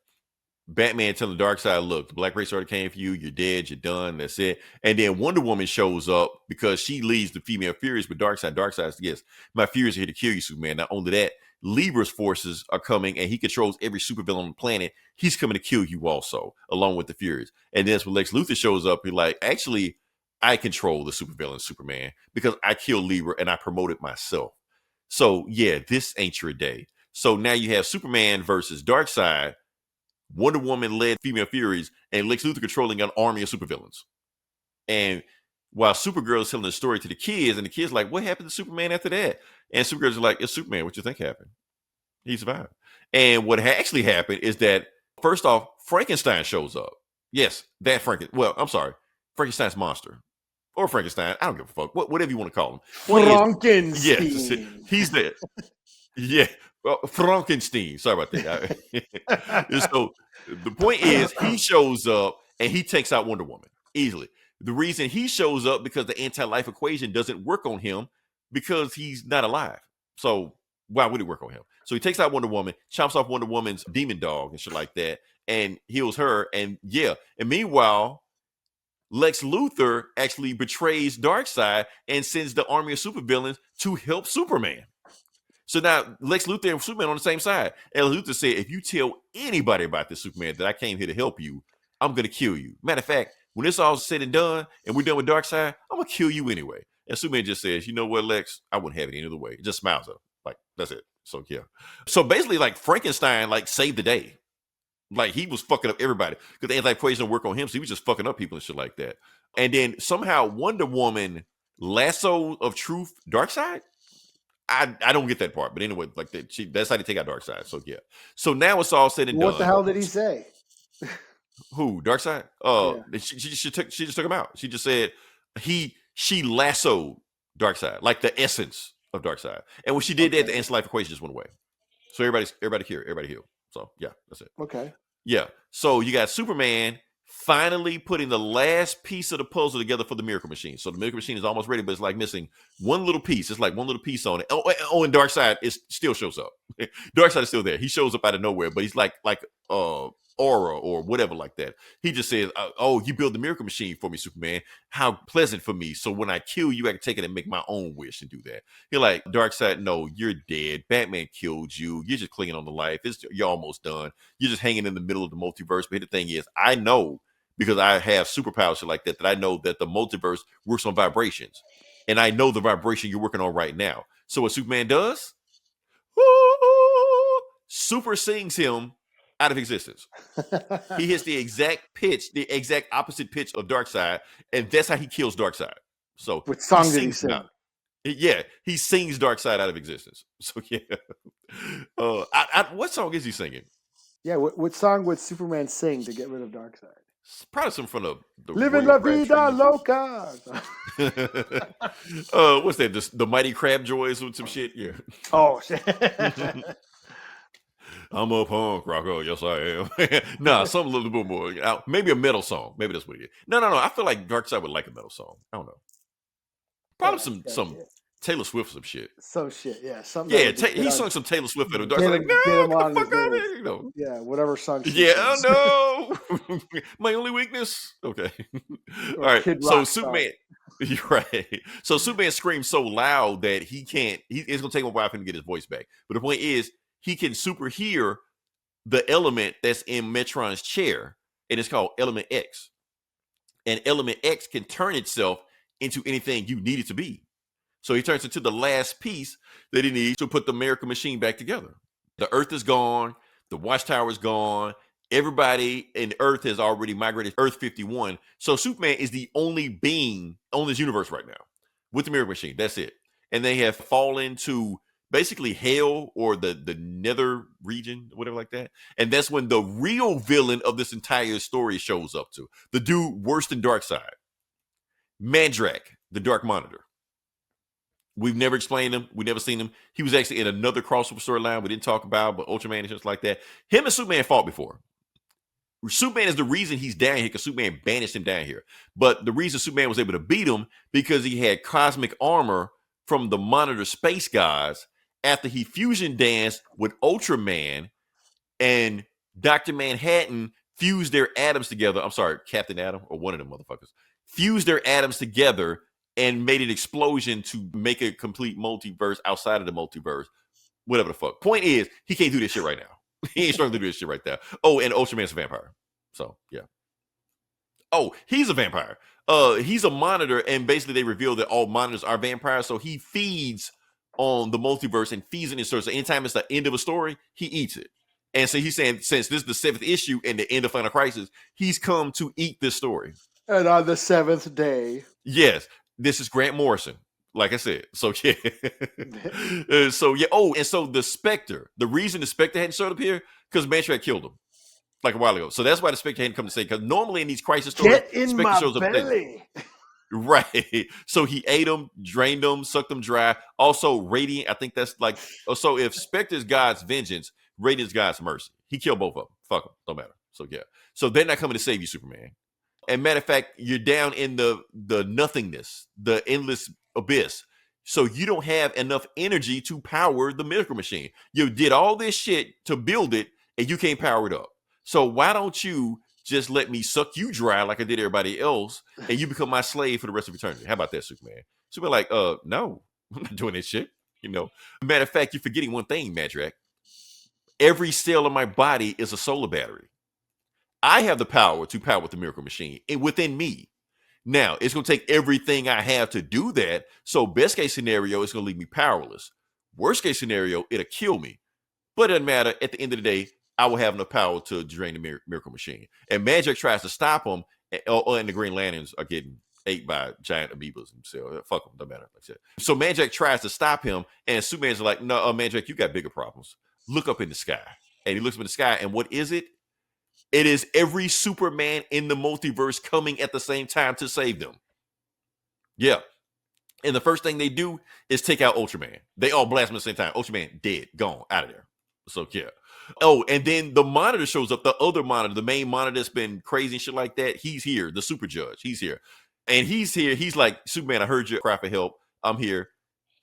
Batman telling Darkseid, look, the Black Race already came for you. You're dead. You're done. That's it. And then Wonder Woman shows up because she leads the female Furies with Darkseid. Darkseid says, yes, my Furies are here to kill you, Superman. Not only that, Libra's forces are coming and he controls every supervillain on the planet. He's coming to kill you also, along with the Furies. And then when Lex Luthor shows up, he's like, actually, I control the supervillain Superman because I killed Libra and I promoted myself. So yeah, this ain't your day. So now you have Superman versus Darkseid, Wonder Woman led female Furies, and Lex Luthor controlling an army of supervillains. And while Supergirl is telling the story to the kids, and the kids like, what happened to Superman after that? And Supergirl's like, it's Superman. What you think happened? He survived. And what actually happened is that, first off, Frankenstein shows up. Yes, that Frankenstein's monster. Or Frankenstein. I don't give a fuck. Whatever you want to call him. Frankenstein. Yes, he's there. Yeah. Well, Frankenstein. Sorry about that. So the point is, he shows up and he takes out Wonder Woman easily. The reason he shows up because the anti-life equation doesn't work on him because he's not alive. So why would it work on him? So he takes out Wonder Woman, chops off Wonder Woman's demon dog and shit like that, and heals her. And yeah. And meanwhile, Lex Luthor actually betrays Darkseid and sends the army of supervillains to help Superman. So now Lex Luthor and Superman on the same side. And Luthor said, if you tell anybody about this, Superman, that I came here to help you, I'm going to kill you. Matter of fact, when it's all said and done and we're done with Darkseid, I'm going to kill you anyway. And Superman just says, you know what, Lex? I wouldn't have it any other way. It just smiles up. Like, that's it. So, yeah. So basically, like, Frankenstein, like, saved the day. Like, he was fucking up everybody because the anti-equation don't work on him. So he was just fucking up people and shit like that. And then somehow Wonder Woman, lasso of truth, Darkseid? I don't get that part, but anyway, like that's how they take out Darkseid. So yeah. So now it's all said and done. What the hell did he say? Who? Darkseid? Yeah. She just took him out. She just said she lassoed Darkseid, like the essence of Darkseid. And when she did that, the anti-life equation just went away. So everybody healed. So yeah, that's it. Okay. Yeah. So you got Superman finally putting the last piece of the puzzle together for the miracle machine. So the miracle machine is almost ready, but it's like missing one little piece. It's like one little piece on it. Oh, and Darkseid still shows up. Darkseid is still there. He shows up out of nowhere, but he's like aura or whatever like that. He just says, oh, you build the miracle machine for me, Superman. How pleasant for me. So when I kill you, I can take it and make my own wish and do that. You're like, Darkseid, no, you're dead. Batman killed you. You're just clinging on to life. You're almost done. You're just hanging in the middle of the multiverse. But the thing is, I know, because I have superpowers like that I know that the multiverse works on vibrations. And I know the vibration you're working on right now. So what Superman does, super sings him out of existence. He hits the exact pitch, the exact opposite pitch of Darkseid, and that's how he kills Darkseid. So what song did he sing? Yeah, he sings Darkseid out of existence. So yeah, what song is he singing? Yeah, what song would Superman sing to get rid of Darkseid? Probably some from the Living La Vida Loca. What's that? The Mighty Crab Joys with some shit. Yeah. Oh shit. I'm a punk rocker. Yes, I am. Nah, something a little bit more. Maybe a metal song. Maybe that's what it is. No. I feel like Darkseid would like a metal song. I don't know. Probably some Taylor Swift, some shit. Some shit, yeah. Something. Yeah, he sung some Taylor Swift at a Darkseid. Like, no, get the fuck out of here. You know. Yeah, whatever song. Yeah, oh no. My only weakness. Okay. All right. So Superman. You're right. So Superman screams so loud that it's gonna take him a while for him to get his voice back. But the point is, he can super hear the element that's in Metron's chair, and it's called Element X. And Element X can turn itself into anything you need it to be. So he turns into the last piece that he needs to put the miracle machine back together. The Earth is gone. The Watchtower is gone. Everybody in Earth has already migrated Earth 51. So Superman is the only being on this universe right now with the miracle machine. That's it. And they have fallen to basically hell or the nether region, whatever like that. And that's when the real villain of this entire story shows up to. The dude worse than Darkseid. Mandrake, the Dark Monitor. We've never explained him. We've never seen him. He was actually in another crossover storyline we didn't talk about, but Ultraman and shit like that. Him and Superman fought before. Superman is the reason he's down here because Superman banished him down here. But the reason Superman was able to beat him because he had cosmic armor from the Monitor space guys after he fusion danced with Ultraman and Dr. Manhattan fused their atoms together. I'm sorry, Captain Atom or one of them motherfuckers. Fused their atoms together and made an explosion to make a complete multiverse outside of the multiverse. Whatever the fuck. Point is, he can't do this shit right now. He ain't struggling to do this shit right there. Oh, and Ultraman's a vampire. So, yeah. Oh, he's a vampire. He's a monitor, and basically they reveal that all monitors are vampires, so he feeds on the multiverse and feeds in his story. So anytime it's the end of a story, he eats it. And so he's saying, since this is the 7th issue and the end of Final Crisis, he's come to eat this story. And on the 7th day. Yes. This is Grant Morrison, like I said. So, yeah. So, yeah. Oh, and so the Spectre, the reason the Spectre hadn't showed up here, because Mantrack killed him like a while ago. So that's why the Spectre hadn't come to say, because normally in these crisis stories, Get in Spectre my shows up. belly. Right. So he ate them, drained them, sucked them dry. Also, Radiant, I think that's like, so if Spectre's God's vengeance, Radiant's God's mercy. He killed both of them. Fuck them. Don't matter. So, yeah. So they're not coming to save you, Superman. And matter of fact, you're down in the nothingness, the endless abyss. So you don't have enough energy to power the miracle machine. You did all this shit to build it, and you can't power it up. So why don't you just let me suck you dry like I did everybody else, and you become my slave for the rest of eternity? How about that, Superman? Superman like, no, I'm not doing this shit. You know. Matter of fact, you're forgetting one thing, Madrak. Every cell in my body is a solar battery. I have the power to power the miracle machine within me. Now, it's going to take everything I have to do that. So best case scenario, it's going to leave me powerless. Worst case scenario, it'll kill me. But it doesn't matter. At the end of the day, I will have enough power to drain the miracle machine. And Magic tries to stop him, and the Green Lanterns are getting ate by giant amoebas. So fuck them, don't matter. Like that. So Magic tries to stop him, and Superman's like, no, Magic, you got bigger problems. Look up in the sky. And he looks up in the sky, and what is it? It is every Superman in the multiverse coming at the same time to save them. Yeah. And the first thing they do is take out Ultraman. They all blast him at the same time. Ultraman dead, gone, out of there. So, yeah. Oh, and then the Monitor shows up, the other Monitor, the main Monitor that's been crazy and shit like that. He's here, the Super Judge. He's here. And he's here. He's like, Superman, I heard you cry for help. I'm here.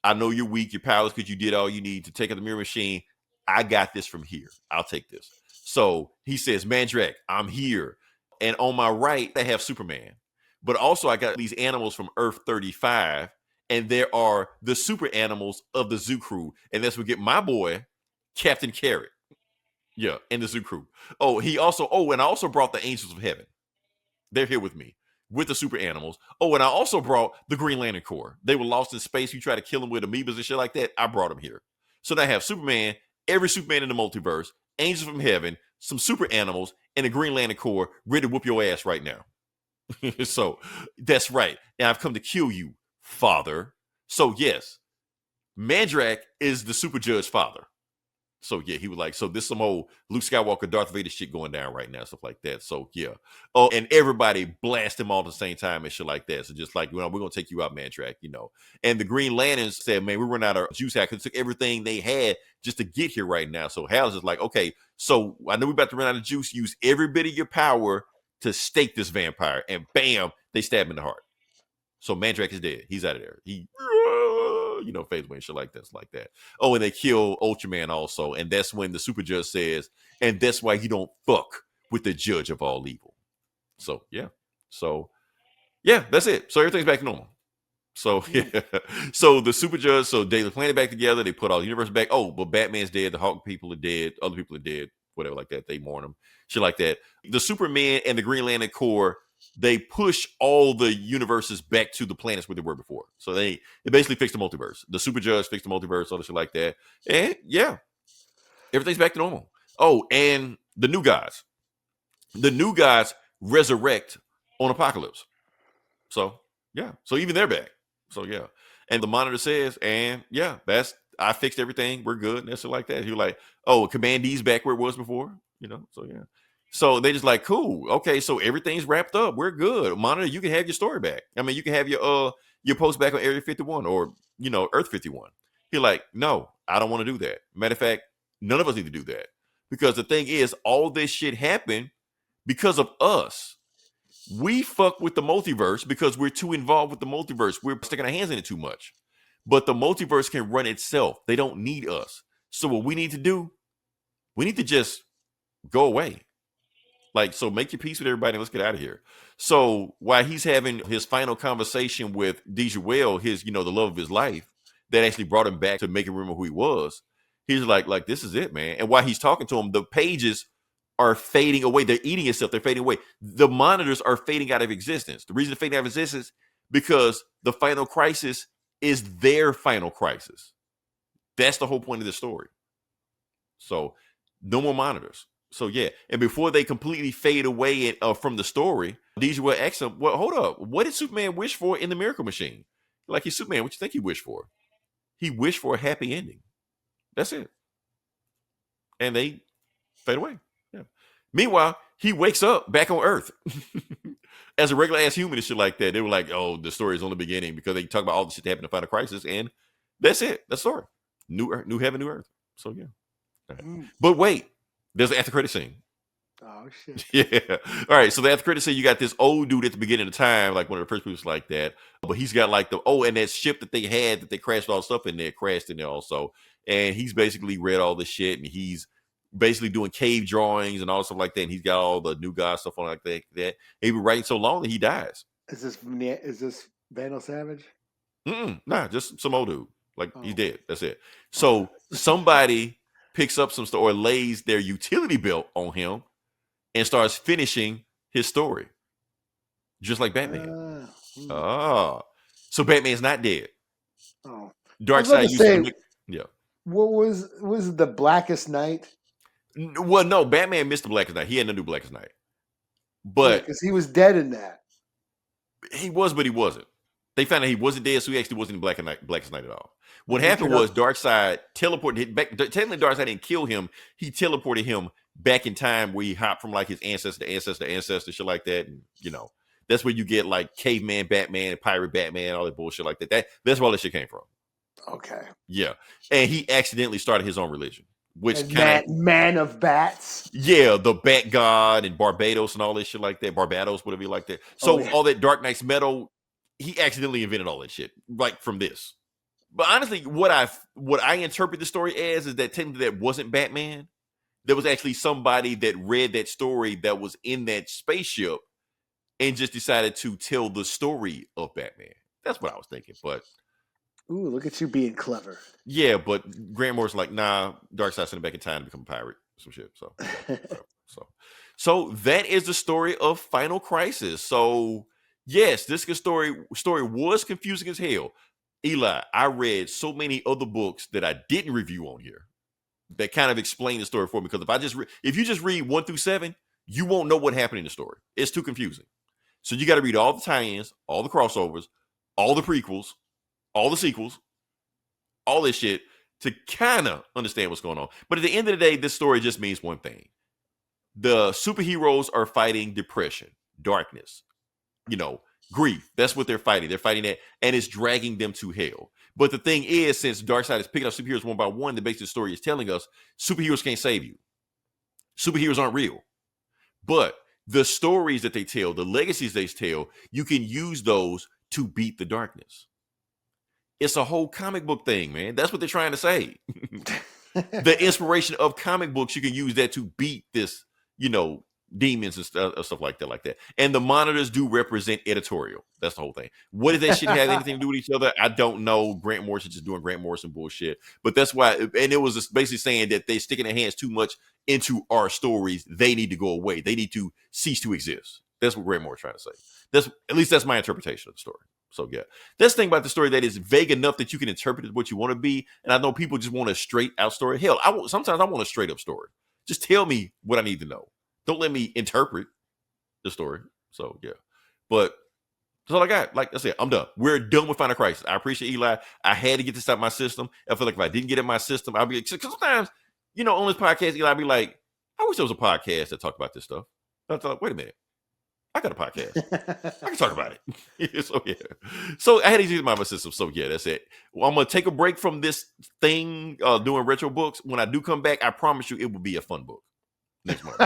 I know you're weak. You're powerless because you did all you need to take out the mirror machine. I got this from here. I'll take this. So he says, Mandrake, I'm here. And on my right, I have Superman. But also I got these animals from Earth 35. And there are the super animals of the zoo crew. And that's where we get my boy, Captain Carrot. Yeah, and the zoo crew. And I also brought the Angels of Heaven. They're here with me with the super animals. Oh, and I also brought the Green Lantern Corps. They were lost in space. You try to kill them with amoebas and shit like that. I brought them here. So now I have Superman, every Superman in the multiverse, Angels from Heaven, some super animals, and the Green Lantern Corps ready to whoop your ass right now. So that's right. And I've come to kill you, father. So yes, Mandrake is the super judge father. So yeah, he was like, so this some old Luke Skywalker, Darth Vader shit going down right now, stuff like that. So yeah. Oh, and everybody blast him all at the same time and shit like that. So just like, we're gonna take you out, Mandrake, And the Green Lanterns said, man, we run out of juice because it took everything they had just to get here right now. So Hal's just like, okay, so I know we're about to run out of juice. Use every bit of your power to stake this vampire, and bam, they stab him in the heart. So Mandrake is dead. He's out of there. He fades away and shit like that. Oh, and they kill Ultraman also. And that's when the super judge says, and that's why you don't fuck with the judge of all evil. So, yeah. So, yeah, that's it. So everything's back to normal. So, yeah. So the super judge, so they plant it back together. They put all the universe back. Oh, but Batman's dead. The Hawk people are dead. Other people are dead. Whatever like that. They mourn them. Shit like that. The Superman and the Green Lantern Corps, they push all the universes back to the planets where they were before. So they basically fixed the multiverse. The super judge fixed the multiverse, all the shit like that. And yeah, everything's back to normal. Oh, and the new gods. The new gods resurrect on Apocalypse. So yeah. So even they're back. So yeah. And the monitor says, and yeah, I fixed everything. We're good. And shit like that. He was like, oh, Command D's back where it was before. So yeah. So they just like, cool. Okay, so everything's wrapped up. We're good. Monitor, you can have your story back. I mean, you can have your post back on Area 51 or Earth 51. He's like, no, I don't want to do that. Matter of fact, none of us need to do that. Because the thing is, all this shit happened because of us. We fuck with the multiverse because we're too involved with the multiverse. We're sticking our hands in it too much. But the multiverse can run itself. They don't need us. So what we need to do, we need to just go away. Like, so make your peace with everybody and let's get out of here. So while he's having his final conversation with D.O.A, his, the love of his life, that actually brought him back to make him remember who he was, he's like, this is it, man. And while he's talking to him, the pages are fading away. They're eating itself. They're fading away. The monitors are fading out of existence. The reason they're fading out of existence because the final crisis is their final crisis. That's the whole point of the story. So no more monitors. So yeah, and before they completely fade away from the story, D.O.A asks him, well, hold up, what did Superman wish for in the Miracle Machine? Like, he's Superman, what you think he wished for? He wished for a happy ending. That's it. And they fade away. Yeah. Meanwhile, he wakes up back on Earth as a regular ass human and shit like that. They were like, oh, the story is on the beginning because they talk about all the shit that happened to Final Crisis, and that's it. That's the story. New Earth, new heaven, new Earth. So yeah. Right. But wait. There's an after credit scene. Oh shit. Yeah. All right. So the after credit scene, you got this old dude at the beginning of the time, like one of the first people like that. But he's got like and that ship that they had that they crashed all the stuff in there, crashed in there also. And he's basically read all this shit and he's basically doing cave drawings and all stuff like that. And he's got all the new god stuff on like that. He been writing so long that he dies. Is this Vandal Savage? Nah, just some old dude. Like he's dead. That's it. So somebody picks up some stuff or lays their utility belt on him and starts finishing his story. Just like Batman. So Batman's not dead. Oh. Darkseid used to yeah. What was the Blackest Night? Well, no, Batman missed the Blackest Night. He had no new Blackest Night. But because he was dead in that. He was, but he wasn't. They found out he wasn't dead, so he actually wasn't in Blackest Night at all. What happened was Darkseid teleported back. Technically, Darkseid didn't kill him. He teleported him back in time where he hopped from like his ancestor to ancestor, shit like that. And that's where you get like caveman Batman, pirate Batman, all that bullshit like that. That's where all that shit came from. Okay. Yeah. And he accidentally started his own religion. Which man of bats. Yeah, the Bat God and Barbados and all that shit like that. Barbados, whatever you like that. So all that Dark Knight's metal, he accidentally invented all that shit, like from this. But honestly, what I interpret the story as is that technically that wasn't Batman. there was actually somebody that read that story that was in that spaceship and just decided to tell the story of Batman. That's what I was thinking. But ooh, look at you being clever. yeah, but Grant Morrison like, nah, Darkseid sent him back in time to become a pirate. Some shit. So that is the story of Final Crisis. So yes, this story was confusing as hell. Eli, I read so many other books that I didn't review on here that kind of explain the story for me. Because if you just read 1 through 7, you won't know what happened in the story. It's too confusing. So you got to read all the tie-ins, all the crossovers, all the prequels, all the sequels, all this shit to kind of understand what's going on. But at the end of the day, this story just means one thing. The superheroes are fighting depression, darkness, grief. That's what they're fighting. They're fighting that, and it's dragging them to hell. But the thing is, since Darkseid is picking up superheroes one by one, the basic story is telling us superheroes can't save you. Superheroes aren't real. But the stories that they tell, the legacies they tell, you can use those to beat the darkness. It's a whole comic book thing, man. That's what they're trying to say. The inspiration of comic books, you can use that to beat this, demons and stuff like that. And the monitors do represent editorial. That's the whole thing. What if that shit have anything to do with each other? I don't know. Grant Morrison just doing Grant Morrison bullshit. But that's why, and it was just basically saying that they sticking their hands too much into our stories. They need to go away. They need to cease to exist. That's what Grant Morrison trying to say. At least that's my interpretation of the story. So yeah, that's the thing about the story that is vague enough that you can interpret it what you want to be. And I know people just want a straight out story. Hell, sometimes I want a straight up story. Just tell me what I need to know. Don't let me interpret the story. So yeah, but that's all I got. Like I said, I'm done. We're done with Final Crisis. I appreciate Eli. I had to get this out of my system. I feel like if I didn't get it in my system, I'd be like, because sometimes, on this podcast, Eli, I'd be like, I wish there was a podcast that talked about this stuff. I thought, wait a minute. I got a podcast. I can talk about it. So yeah. So I had to get it out of my system. So yeah, that's it. Well, I'm gonna take a break from this thing, doing retro books. When I do come back, I promise you it will be a fun book next month.